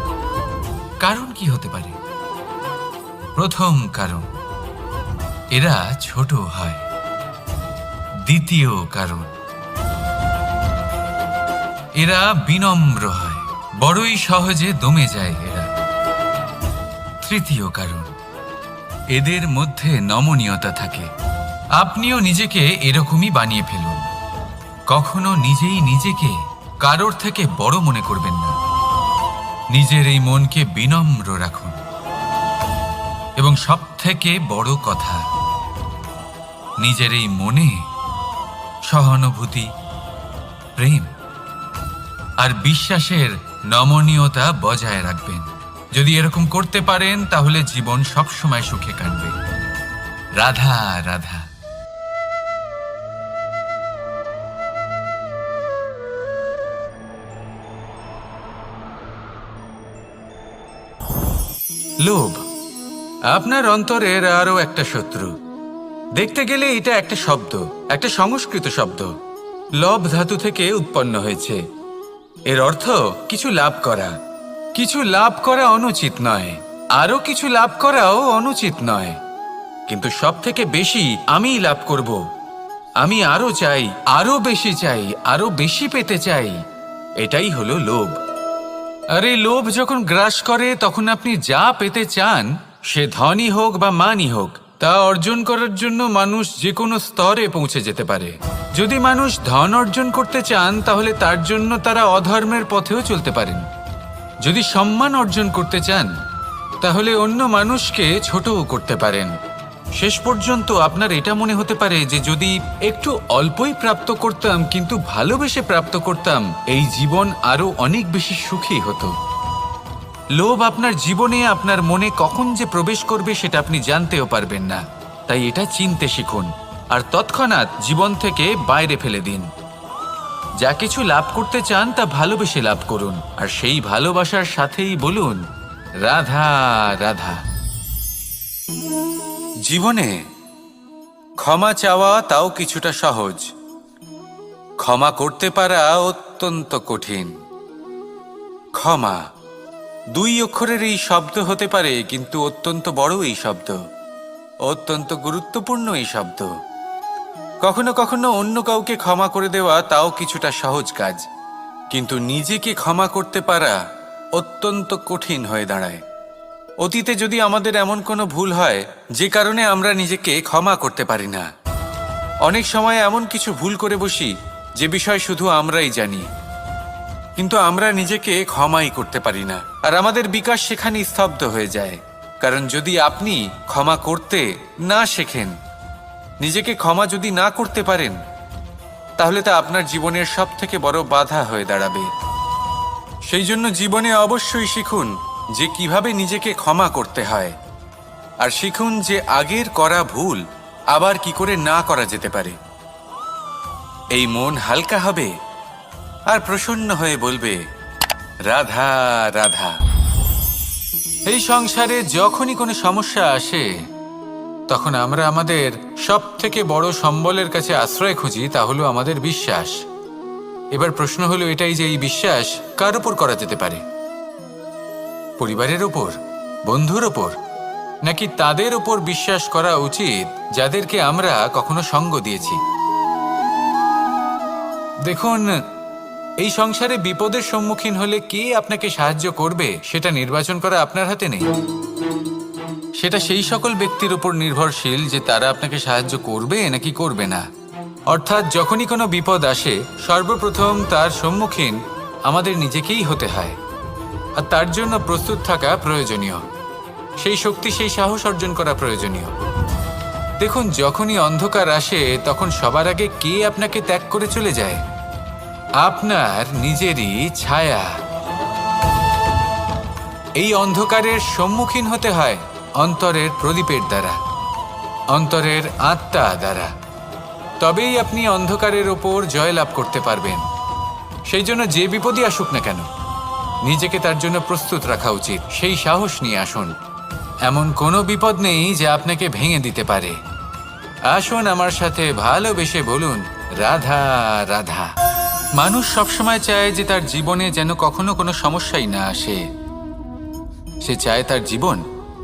কারণ কি হতে পারে? প্রথম কারণ, এরা ছোট হয়। দ্বিতীয় কারণ, এরা বিনম্র হয়, বড়ই সহজে দমে যায় এরা। তৃতীয় কারণ, এদের মধ্যে নমনীয়তা থাকে। আপনিও নিজেকে এরকমই বানিয়ে ফেলুন। কখনো নিজেই নিজেকে কারোর থেকে বড় মনে করবেন না। নিজের এই মনকে বিনম্র রাখুন। এবং সবথেকে বড় কথা, নিজের এই মনে সহানুভূতি, প্রেম আর বিশ্বাসের নমনীয়তা বজায় রাখবেন। যদি এরকম করতে পারেন তাহলে জীবন সবসময় সুখে কাটবে। রাধা রাধা। লোভ আপনার অন্তরের আরো একটা শত্রু। দেখতে গেলে এটা একটা শব্দ, একটা সংস্কৃত শব্দ। লব ধাতু থেকে উৎপন্ন হয়েছে। এর অর্থ কিছু লাভ করা। কিছু লাভ করা অনুচিত নয়, আরো কিছু লাভ করাও অনুচিত নয়, কিন্তু সব থেকে বেশি আমিই লাভ করব। আমি আরো চাই, আরো বেশি চাই, আরো বেশি পেতে চাই। এটাই হলো লোভ। আর এই লোভ যখন গ্রাস করে তখন আপনি যা পেতে চান, সে ধনই হোক বা মানই হোক, তা অর্জন করার জন্য মানুষ যে কোনো স্তরে পৌঁছে যেতে পারে। যদি মানুষ ধন অর্জন করতে চান তাহলে তার জন্য তারা অধর্মের পথেও চলতে পারেন। যদি সম্মান অর্জন করতে চান তাহলে অন্য মানুষকে ছোটও করতে পারেন। শেষ পর্যন্ত আপনার এটা মনে হতে পারে যে যদি একটু অল্পই প্রাপ্ত করতাম, কিন্তু ভালোবেসে প্রাপ্ত করতাম, এই জীবন আরো অনেক বেশি সুখী হতো। লোভ আপনার জীবনে, আপনার মনে কখন যে প্রবেশ করবে সেটা আপনি জানতেও পারবেন না। তাই এটা চিনতে শিখুন আর তৎক্ষণাৎ জীবন থেকে বাইরে ফেলে দিন। যা কিছু লাভ করতে চান তা ভালোবেসে লাভ করুন, আর সেই ভালোবাসার সাথেই বলুন, রাধা রাধা। জীবনে ক্ষমা চাওয়া তাও কিছুটা সহজ, ক্ষমা করতে পারা অত্যন্ত কঠিন। ক্ষমা, 2 অক্ষরের এই শব্দ হতে পারে, কিন্তু অত্যন্ত বড় এই শব্দ, অত্যন্ত গুরুত্বপূর্ণ এই শব্দ। কখনো কখনো অন্য কাউকে ক্ষমা করে দেওয়া তাও কিছুটা সহজ কাজ, কিন্তু নিজেকে ক্ষমা করতে পারা অত্যন্ত কঠিন হয়ে দাঁড়ায়। অতীতে যদি আমাদের এমন কোনো ভুল হয় যে কারণে আমরা নিজেকে ক্ষমা করতে পারি না, অনেক সময় এমন কিছু ভুল করে বসি যে বিষয় শুধু আমরাই জানি, কিন্তু আমরা নিজেকে ক্ষমাই করতে পারি না, আর আমাদের বিকাশ সেখানে স্তব্ধ হয়ে যায়। কারণ যদি আপনি ক্ষমা করতে না শেখেন, নিজেকে ক্ষমা যদি না করতে পারেন, তাহলে তা আপনার জীবনের সবথেকে বড় বাধা হয়ে দাঁড়াবে। সেই জন্য জীবনে অবশ্যই শিখুন যে কিভাবে নিজেকে ক্ষমা করতে হয়, আর শিখুন যে আগের করা ভুল আবার কি করে না করা যেতে পারে। এই মন হালকা হবে আর প্রসন্ন হয়ে বলবে, রাধা রাধা। এই সংসারে যখনই কোনো সমস্যা আসে, তখন আমরা আমাদের সব থেকে বড় সম্বলের কাছে আশ্রয় খুঁজি, তা হলো আমাদের বিশ্বাস। এবার প্রশ্ন হলো এটাই যে এই বিশ্বাস কার ওপর করা যেতে পারে? পরিবারের ওপর, বন্ধুর ওপর, নাকি তাদের ওপর বিশ্বাস করা উচিত যাদেরকে আমরা কখনো সঙ্গ দিয়েছি? দেখুন, এই সংসারে বিপদের সম্মুখীন হলে কে আপনাকে সাহায্য করবে সেটা নির্বাচন করা আপনার হাতে নেই। সেটা সেই সকল ব্যক্তির উপর নির্ভরশীল যে তারা আপনাকে সাহায্য করবে নাকি করবে না। অর্থাৎ যখনই কোনো বিপদ আসে, সর্বপ্রথম তার সম্মুখীন আমাদের নিজেকেই হতে হয়, আর তার জন্য প্রস্তুত থাকা প্রয়োজনীয়। সেই শক্তি, সেই সাহস অর্জন করা প্রয়োজনীয়। দেখুন, যখনই অন্ধকার আসে তখন সবার আগে কে আপনাকে ত্যাগ করে চলে যায়? আপনার নিজেরই ছায়া। এই অন্ধকারের সম্মুখীন হতে হয় অন্তরের প্রদীপের দ্বারা, অন্তরের আত্মা দ্বারা। তবেই আপনি অন্ধকারের ওপর জয়লাভ করতে পারবেন। সেই জন্য যে বিপদই আসুক না কেন, নিজেকে তার জন্য প্রস্তুত রাখা উচিত। সেই সাহস নিয়ে আসুন। এমন কোনো বিপদ নেই যা আপনাকে ভেঙে দিতে পারে। আসুন আমার সাথে ভালোবেসে বলুন, রাধা রাধা। মানুষ সবসময় চায় যে তার জীবনে যেন কখনো কোনো সমস্যাই না আসে। সে চায় তার জীবন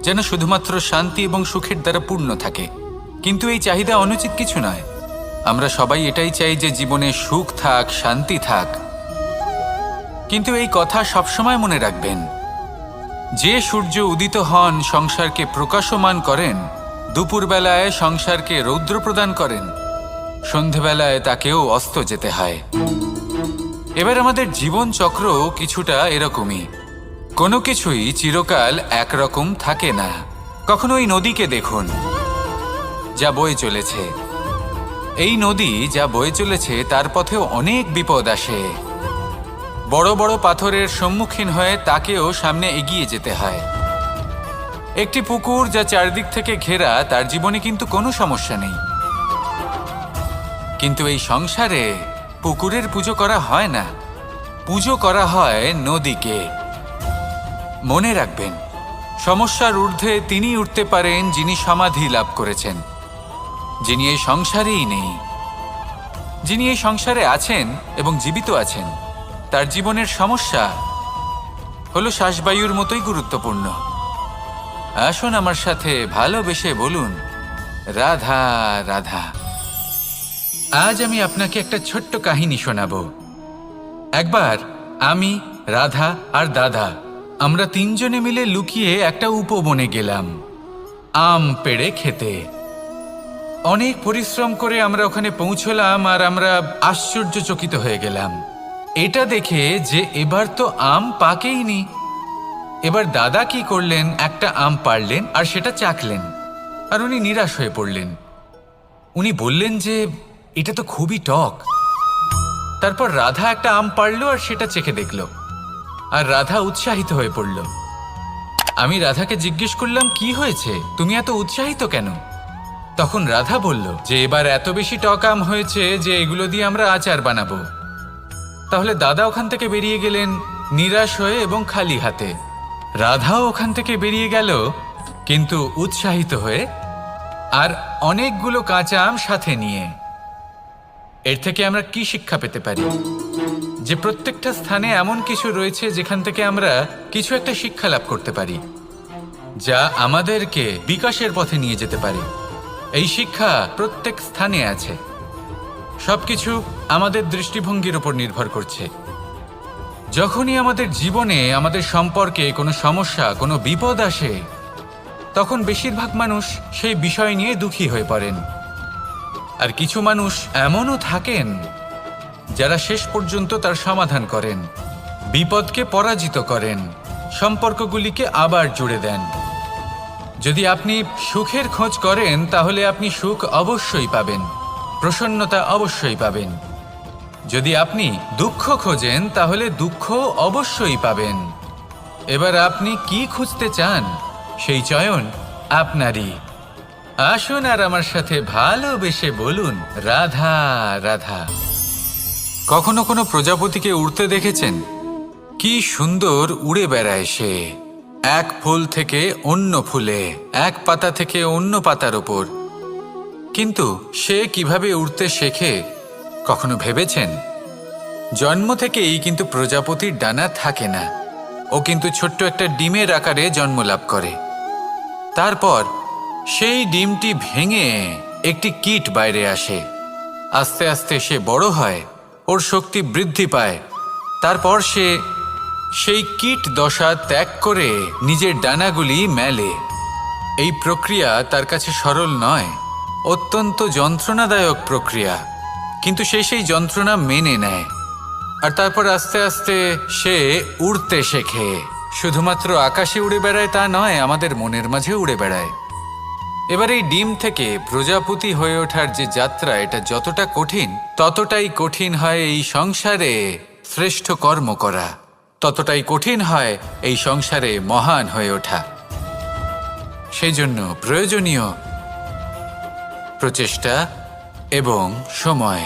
যেন শুধুমাত্র শান্তি এবং সুখের দ্বারা পূর্ণ থাকে। কিন্তু এই চাহিদা অনুচিত কিছু নয়। আমরা সবাই এটাই চাই যে জীবনে সুখ থাক, শান্তি থাক। কিন্তু এই কথা সবসময় মনে রাখবেন, যে সূর্য উদিত হন সংসারকে প্রকাশমান করেন, দুপুরবেলায় সংসারকে রৌদ্র প্রদান করেন, সন্ধেবেলায় তাকেও অস্ত যেতে হয়। এবার আমাদের জীবন চক্র কিছুটা এরকমই। কোনো কিছুই চিরকাল একরকম থাকে না। কখনো এই নদীকে দেখুন যা বয়ে চলেছে। এই নদী যা বয়ে চলেছে তার পথেও অনেক বিপদ আসে। বড় বড় পাথরের সম্মুখীন হয়ে তাকেও সামনে এগিয়ে যেতে হয়। একটি পুকুর যা চারদিক থেকে ঘেরা, তার জীবনে কিন্তু কোনো সমস্যা নেই। কিন্তু এই সংসারে পুকুরের পুজো করা হয় না, পুজো করা হয় নদীকে। মনে রাখবেন, সমস্যার ঊর্ধ্বে তিনি উঠতে পারেন যিনি সমাধি লাভ করেছেন, যিনি এই সংসারেই নেই। যিনি এই সংসারে আছেন এবং জীবিত আছেন, তার জীবনের সমস্যা হলো শ্বাসবায়ুর মতোই গুরুত্বপূর্ণ। আসুন আমার সাথে ভালোবেসে বলুন, রাধা রাধা। আজ আমি আপনাকে একটা ছোট্ট কাহিনী শোনাবো। একবার আমি, রাধা আর দাদা, আমরা তিনজনে মিলে লুকিয়ে একটা উপবনে গেলাম আম পেড়ে খেতে। অনেক পরিশ্রম করে আমরা ওখানে পৌঁছলাম, আর আমরা আশ্চর্যচকিত হয়ে গেলাম এটা দেখে যে এবার তো আম পাকেইনি। এবার দাদা কি করলেন, একটা আম পাড়লেন আর সেটা চাখলেন, আর উনি নিরাশ হয়ে পড়লেন। উনি বললেন যে এটা তো খুবই টক। তারপর রাধা একটা আম পাড়ল আর সেটা চেখে দেখল, আর রাধা উৎসাহিত হয়ে পড়ল। আমি রাধাকে জিজ্ঞেস করলাম, কি হয়েছে, তুমি এত উৎসাহিত কেন? তখন রাধা বলল যে এবার এত বেশি টক আম হয়েছে যে এগুলো দিয়ে আমরা আচার বানাবো। তাহলে দাদা ওখান থেকে বেরিয়ে গেলেন নিরাশ হয়ে এবং খালি হাতে। রাধাও ওখান থেকে বেরিয়ে গেল কিন্তু উৎসাহিত হয়ে, আর অনেকগুলো কাঁচা আম সাথে নিয়ে। এর থেকে আমরা কি শিক্ষা পেতে পারি? যে প্রত্যেকটা স্থানে এমন কিছু রয়েছে যেখান থেকে আমরা কিছু একটা শিক্ষা লাভ করতে পারি, যা আমাদেরকে বিকাশের পথে নিয়ে যেতে পারে। এই শিক্ষা প্রত্যেক স্থানে আছে। সবকিছু আমাদের দৃষ্টিভঙ্গির উপর নির্ভর করছে। যখনই আমাদের জীবনে আমাদের সম্পর্কে কোনো সমস্যা, কোনো বিপদ আসে, তখন বেশিরভাগ মানুষ সেই বিষয় নিয়ে দুঃখী হয়ে পড়েন। আর কিছু মানুষ এমনও থাকেন যারা শেষ পর্যন্ত তার সমাধান করেন, বিপদকে পরাজিত করেন, সম্পর্কগুলিকে আবার জুড়ে দেন। যদি আপনি সুখের খোঁজ করেন তাহলে আপনি সুখ অবশ্যই পাবেন, প্রসন্নতা অবশ্যই পাবেন। যদি আপনি দুঃখ খোঁজেন তাহলে দুঃখ অবশ্যই পাবেন। এবার আপনি কি খুঁজতে চান সেই চয়ন আপনারই। আসুন আর আমার সাথে ভালোবেসে বলুন, রাধা রাধা। কখনো কোনো প্রজাপতিকে উড়তে দেখেছেন? কি সুন্দর উড়ে বেড়ায় সে, এক ফুল থেকে অন্য ফুলে, এক পাতা থেকে অন্য পাতার ওপর। কিন্তু সে কিভাবে উড়তে শেখে কখনো ভেবেছেন? জন্ম থেকেই কিন্তু প্রজাপতির ডানা থাকে না। ও কিন্তু ছোট্ট একটা ডিমের আকারে জন্ম লাভ করে। তারপর সেই ডিমটি ভেঙে একটি কীট বাইরে আসে। আস্তে আস্তে সে বড় হয়, ওর শক্তি বৃদ্ধি পায়। তারপর সে সেই কীট দশা ত্যাগ করে নিজের ডানাগুলি মেলে। এই প্রক্রিয়া তার কাছে সরল নয়, অত্যন্ত যন্ত্রণাদায়ক প্রক্রিয়া, কিন্তু সে সেই যন্ত্রণা মেনে নেয়। আর তারপর আস্তে আস্তে সে উড়তে শেখে। শুধুমাত্র আকাশে উড়ে বেড়ায় তা নয়, আমাদের মনের মাঝে উড়ে বেড়ায়। এবার এই ডিম থেকে প্রজাপতি হয়ে ওঠার যে যাত্রা, এটা যতটা কঠিন, ততটাই কঠিন হয় এই সংসারে শ্রেষ্ঠ কর্ম করা, ততটাই কঠিন হয় এই সংসারে মহান হয়ে ওঠা। সেই জন্য প্রয়োজনীয় প্রচেষ্টা এবং সময়।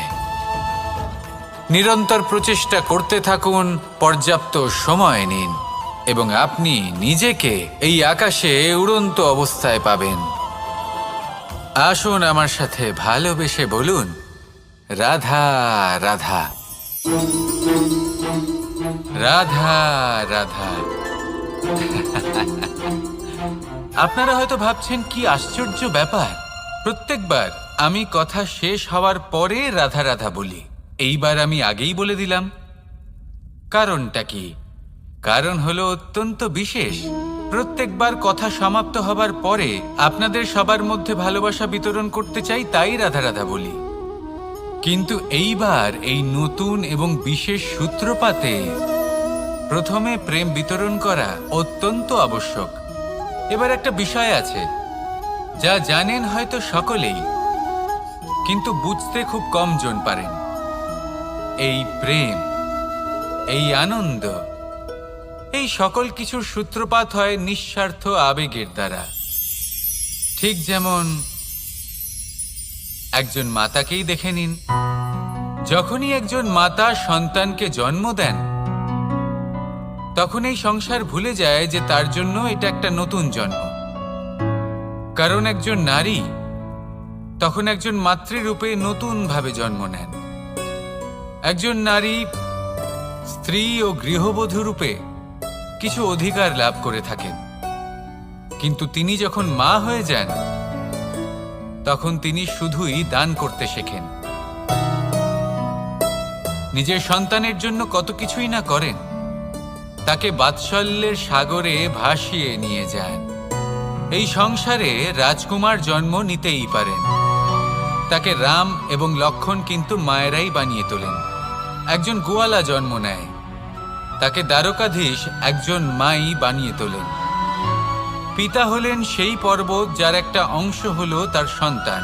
নিরন্তর প্রচেষ্টা করতে থাকুন, পর্যাপ্ত সময় নিন, এবং আপনি নিজেকে এই আকাশে উড়ন্ত অবস্থায় পাবেন। আসুন আমার সাথে ভালোবেসে বলুন, রাধা রাধা, রাধা রাধা। আপনারা হয়তো ভাবছেন কি আশ্চর্য ব্যাপার, প্রত্যেকবার আমি কথা শেষ হওয়ার পরে রাধা রাধা বলি। এইবার আমি আগেই বলে দিলাম। কারণটা কি? কারণ হলো অত্যন্ত বিশেষ। প্রত্যেকবার কথা সমাপ্ত হবার পরে আপনাদের সবার মধ্যে ভালোবাসা বিতরণ করতে চাই, তাই রাধা রাধা বলি। কিন্তু এইবার এই নতুন এবং বিশেষ সূত্রপাতে প্রথমে প্রেম বিতরণ করা অত্যন্ত আবশ্যক। এবার একটা বিষয় আছে যা জানেন হয়তো সকলেই, কিন্তু বুঝতে খুব কম জন পারেন। এই প্রেম, এই আনন্দ, এই সকল কিছুর সূত্রপাত হয় নিঃস্বার্থ আবেগের দ্বারা। ঠিক যেমন একজন মাতাকেই দেখে নিন। যখনই একজন মাতা সন্তানকে জন্ম দেন, তখন এই সংসার ভুলে যায় যে তার জন্য এটা একটা নতুন জন্ম। কারণ একজন নারী তখন একজন মাতৃরূপে নতুনভাবে জন্ম নেন। একজন নারী স্ত্রী ও গৃহবধূ রূপে কিছু অধিকার লাভ করে থাকেন, কিন্তু তিনি যখন মা হয়ে যান তখন তিনি শুধুই দান করতে শেখেন। নিজের সন্তানের জন্য কত কিছুই না করেন, তাকে বাৎসল্যের সাগরে ভাসিয়ে নিয়ে যান। এই সংসারে রাজকুমার জন্ম নিতেই পারেন, তাকে রাম এবং লক্ষ্মণ কিন্তু মায়েরাই বানিয়ে তোলেন। একজন গোয়ালা জন্ম নেয়, তাকে দ্বারকাধীশ একজন মাই বানিয়ে তোলেন। পিতা হলেন সেই পর্বত যার একটা অংশ হলো তার সন্তান,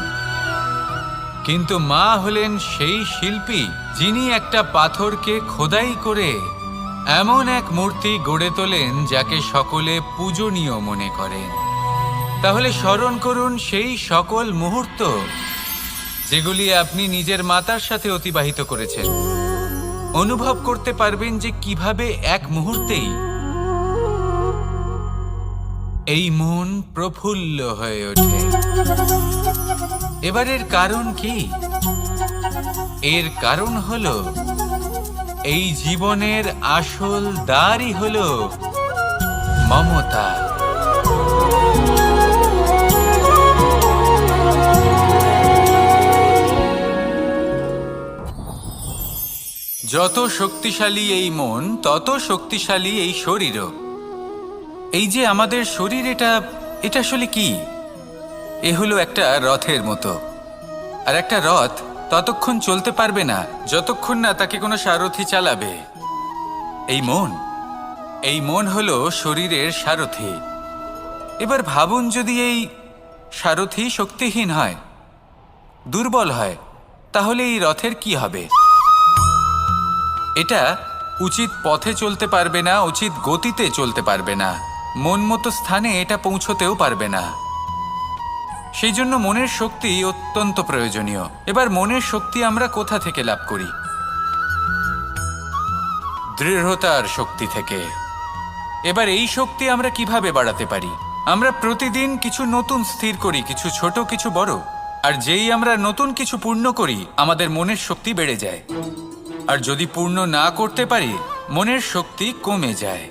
কিন্তু মা হলেন সেই শিল্পী যিনি একটা পাথরকে খোদাই করে এমন এক মূর্তি গড়ে তোলেন যাকে সকলে পূজনীয় মনে করেন। তাহলে স্মরণ করুন সেই সকল মুহূর্ত যেগুলি আপনি নিজের মাতার সাথে অতিবাহিত করেছেন। অনুভব করতে পারবেন যে কিভাবে এক মুহূর্তেই এই মন প্রফুল্ল হয়ে ওঠে। এবারের কারণ কি? এর কারণ হলো এই জীবনের আসল দ্বারই হলো মমতা। যত শক্তিশালী এই মন, তত শক্তিশালী এই শরীরও। এই যে আমাদের শরীর, এটা আসলে কি? এ হলো একটা রথের মতো। আর একটা রথ ততক্ষণ চলতে পারবে না যতক্ষণ না তাকে কোনো সারথি চালাবে। এই মন হলো শরীরের সারথি। এবার ভাবুন, যদি এই সারথি শক্তিহীন হয়, দুর্বল হয়, তাহলে এই রথের কি হবে? এটা উচিত পথে চলতে পারবে না, উচিত গতিতে চলতে পারবে না, মন মতো স্থানে এটা পৌঁছতেও পারবে না। সেই জন্য মনের শক্তি অত্যন্ত প্রয়োজনীয়। এবার মনের শক্তি আমরা কোথা থেকে লাভ করি? দৃঢ়তার শক্তি থেকে। এবার এই শক্তি আমরা কিভাবে বাড়াতে পারি? আমরা প্রতিদিন কিছু নতুন স্থির করি, কিছু ছোট কিছু বড়। আর যেই আমরা নতুন কিছু পূর্ণ করি, আমাদের মনের শক্তি বেড়ে যায়। আর যদি পূর্ণ না করতে পারি, মনের শক্তি কমে যায়।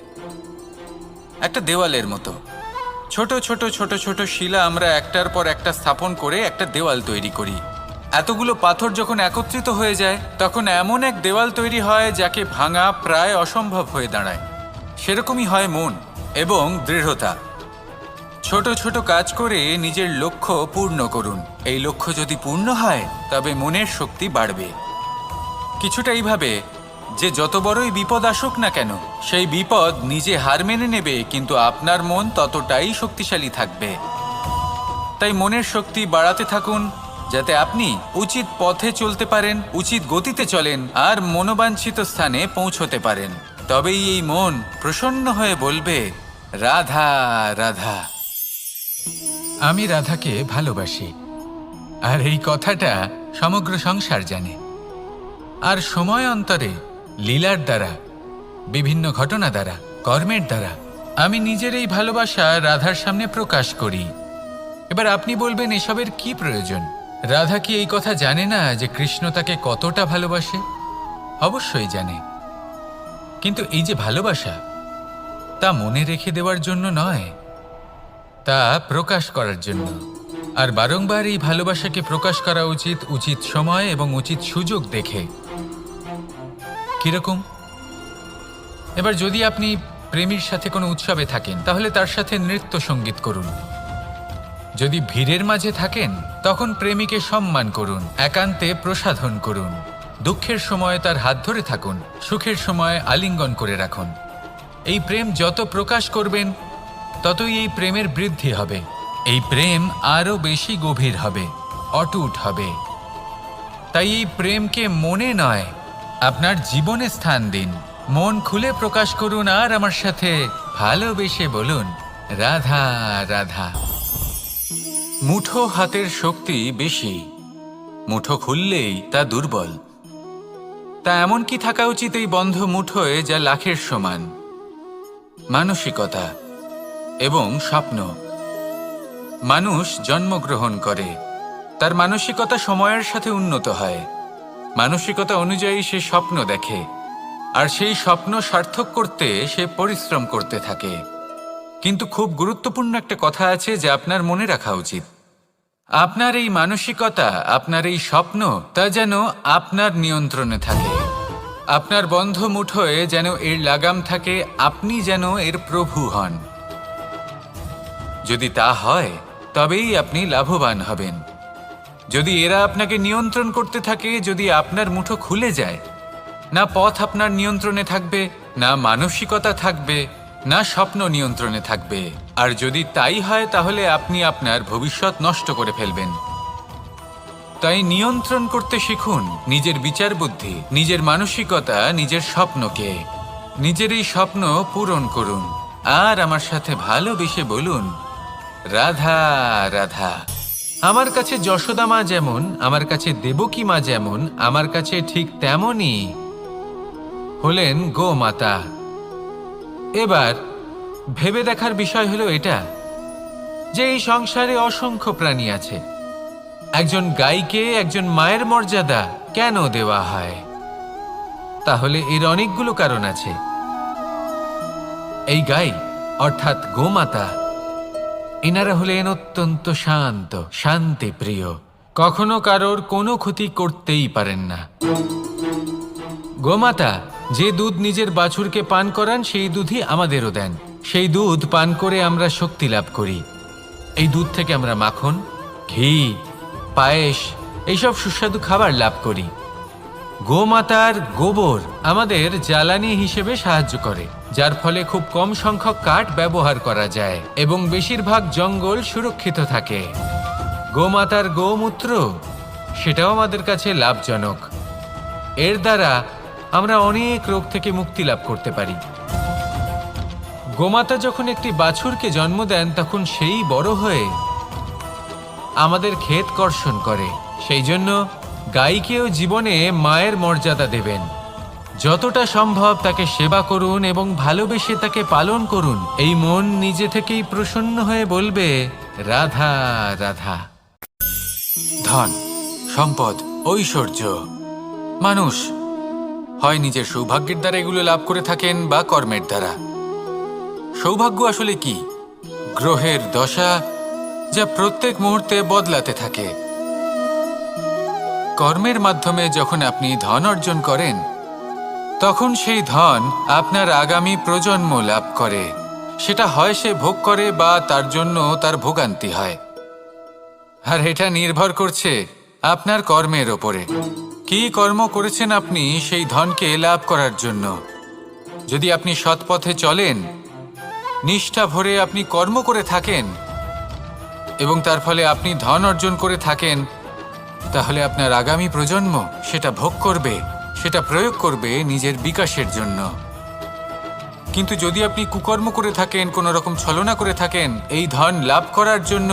একটা দেওয়ালের মতো ছোট ছোট ছোট ছোট শিলা আমরা একটার পর একটা স্থাপন করে একটা দেওয়াল তৈরি করি। এতগুলো পাথর যখন একত্রিত হয়ে যায়, তখন এমন এক দেওয়াল তৈরি হয় যাকে ভাঙা প্রায় অসম্ভব হয়ে দাঁড়ায়। সেরকমই হয় মন এবং দৃঢ়তা। ছোট ছোট কাজ করে নিজের লক্ষ্য পূর্ণ করুন। এই লক্ষ্য যদি পূর্ণ হয়, তবে মনের শক্তি বাড়বে। কিছুটা এইভাবে যে যত বড়ই বিপদ আসুক না কেন, সেই বিপদ নিজে হার মেনে নেবে, কিন্তু আপনার মন ততটাই শক্তিশালী থাকবে। তাই মনের শক্তি বাড়াতে থাকুন, যাতে আপনি উচিত পথে চলতে পারেন, উচিত গতিতে চলেন আর মনোবাঞ্ছিত স্থানে পৌঁছতে পারেন। তবেই এই মন প্রসন্ন হয়ে বলবে, রাধা রাধা। আমি রাধাকে ভালোবাসি। আর এই কথাটা সমগ্র সংসার জানে। আর সময় অন্তরে লীলার দ্বারা, বিভিন্ন ঘটনা দ্বারা, কর্মের দ্বারা আমি নিজের এই ভালোবাসা রাধার সামনে প্রকাশ করি। এবার আপনি বলবেন, এসবের কি প্রয়োজন? রাধা কি এই কথা জানে না যে কৃষ্ণ তাকে কতটা ভালোবাসে? অবশ্যই জানে। কিন্তু এই যে ভালোবাসা, তা মনে রেখে দেওয়ার জন্য নয়, তা প্রকাশ করার জন্য। আর বারংবার এই ভালোবাসাকে প্রকাশ করা উচিত, উচিত সময় এবং উচিত সুযোগ দেখে। কিরকম? এবার যদি আপনি প্রেমীর সাথে কোনো উৎসবে থাকেন, তাহলে তার সাথে নৃত্য সঙ্গীত করুন। যদি ভিড়ের মাঝে থাকেন, তখন প্রেমীকে সম্মান করুন, একান্তে প্রসাধন করুন। দুঃখের সময় তার হাত ধরে থাকুন, সুখের সময় আলিঙ্গন করে রাখুন। এই প্রেম যত প্রকাশ করবেন, ততই এই প্রেমের বৃদ্ধি হবে। এই প্রেম আরও বেশি গভীর হবে, অটুট হবে। তাই এই প্রেমকে মনে নয়, আপনার জীবনে স্থান দিন। মন খুলে প্রকাশ করুন আর আমার সাথে ভালোবেসে বলুন, রাধা রাধা। মুঠো হাতের শক্তি বেশি, মুঠো খুললেই তা দুর্বল। তা এমন কি থাকা উচিত এই বন্ধ মুঠোয় যা লাখের সমান? মানসিকতা এবং স্বপ্ন। মানুষ জন্মগ্রহণ করে, তার মানসিকতা সময়ের সাথে উন্নত হয়। মানসিকতা অনুযায়ী সে স্বপ্ন দেখে, আর সেই স্বপ্ন সার্থক করতে সে পরিশ্রম করতে থাকে। কিন্তু খুব গুরুত্বপূর্ণ একটা কথা আছে যা আপনার মনে রাখা উচিত। আপনার এই মানসিকতা, আপনার এই স্বপ্ন, তা যেন আপনার নিয়ন্ত্রণে থাকে। আপনার বন্ধ মুঠোয় যেন এর লাগাম থাকে, আপনি যেন এর প্রভু হন। যদি তা হয়, তবেই আপনি লাভবান হবেন। যদি এরা আপনাকে নিয়ন্ত্রণ করতে থাকে, যদি আপনার মুঠো খুলে যায়, না পথ আপনার নিয়ন্ত্রণে থাকবে, না মানসিকতা থাকবে, না স্বপ্ন নিয়ন্ত্রণে থাকবে। আর যদি তাই হয়, তাহলে আপনি আপনার ভবিষ্যৎ নষ্ট করে ফেলবেন। তাই নিয়ন্ত্রণ করতে শিখুন নিজের বিচার বুদ্ধি, নিজের মানসিকতা, নিজের স্বপ্নকে। নিজের এই স্বপ্ন পূরণ করুন আর আমার সাথে ভালোবেসে বলুন, রাধা রাধা। আমার কাছে যশোদা মা যেমন, আমার কাছে দেবকী মা যেমন, আমার কাছে ঠিক তেমনই হলেন গোমাতা। এবার ভেবে দেখার বিষয় হলো এটা, যে এই সংসারে অসংখ্য প্রাণী আছে। একজন গাইকে একজন মায়ের মর্যাদা কেন দেওয়া হয়? তাহলে এর অনেকগুলো কারণ আছে। এই গাই অর্থাৎ গোমাতা, এনারা হলেন অত্যন্ত শান্ত, শান্তিপ্রিয়, কখনো কারোর কোনো ক্ষতি করতেই পারেন না। গোমাতা যে দুধ নিজের বাছুরকে পান করান সেই দুধই আমাদেরও দেন। সেই দুধ পান করে আমরা শক্তি লাভ করি। এই দুধ থেকে আমরা মাখন, ঘি, পায়েস এইসব সুস্বাদু খাবার লাভ করি। গোমাতার গোবর আমাদের জ্বালানি হিসেবে সাহায্য করে, যার ফলে খুব কম সংখ্যক কাঠ ব্যবহার করা যায় এবং বেশিরভাগ জঙ্গল সুরক্ষিত থাকে। গোমাতার গোমূত্র সেটাও আমাদের কাছে লাভজনক। এর দ্বারা আমরা অনেক রোগ থেকে মুক্তি লাভ করতে পারি। গোমাতা যখন একটি বাছুরকে জন্ম দেন তখন সেই বড় হয়ে আমাদের ক্ষেত কর্ষণ করে। সেই জন্য গাইকেও জীবনে মায়ের মর্যাদা দেবেন। যতটা সম্ভব তাকে সেবা করুন এবং ভালোবেসে তাকে পালন করুন। এই মন নিজে থেকেই প্রসন্ন হয়ে বলবে, রাধা রাধা। ধন, সম্পদ, ঐশ্বর্য, মানুষ হয় নিজের সৌভাগ্যের দ্বারা এগুলো লাভ করে থাকেন বা কর্মের দ্বারা। সৌভাগ্য আসলে কি? গ্রহের দশা যা প্রত্যেক মুহূর্তে বদলাতে থাকে। কর্মের মাধ্যমে যখন আপনি ধন অর্জন করেন তখন সেই ধন আপনার আগামী প্রজন্ম লাভ করে। সেটা হয় সে ভোগ করে বা তার জন্য তার ভোগান্তি হয়। আর এটা নির্ভর করছে আপনার কর্মের ওপরে। কি কর্ম করেছেন আপনি সেই ধনকে লাভ করার জন্য। যদি আপনি সৎ পথে চলেন, নিষ্ঠা ভরে আপনি কর্ম করে থাকেন এবং তার ফলে আপনি ধন অর্জন করে থাকেন, তাহলে আপনার আগামী প্রজন্ম সেটা ভোগ করবে, সেটা প্রয়োগ করবে নিজের বিকাশের জন্য। কিন্তু যদি আপনি কুকর্ম করে থাকেন, কোনো রকম ছলনা করে থাকেন এই ধন লাভ করার জন্য,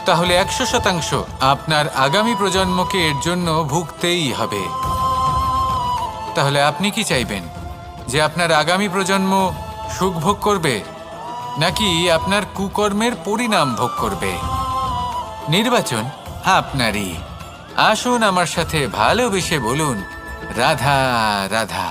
তাহলে 100% আপনার আগামী প্রজন্মকে এর জন্য ভুগতেই হবে। তাহলে আপনি কি চাইবেন? যে আপনার আগামী প্রজন্ম সুখ ভোগ করবে নাকি আপনার কুকর্মের পরিণাম ভোগ করবে? নির্বাচন আপনারই। আসুন আমার সাথে ভালোবেসে বলুন, রাধা রাধা।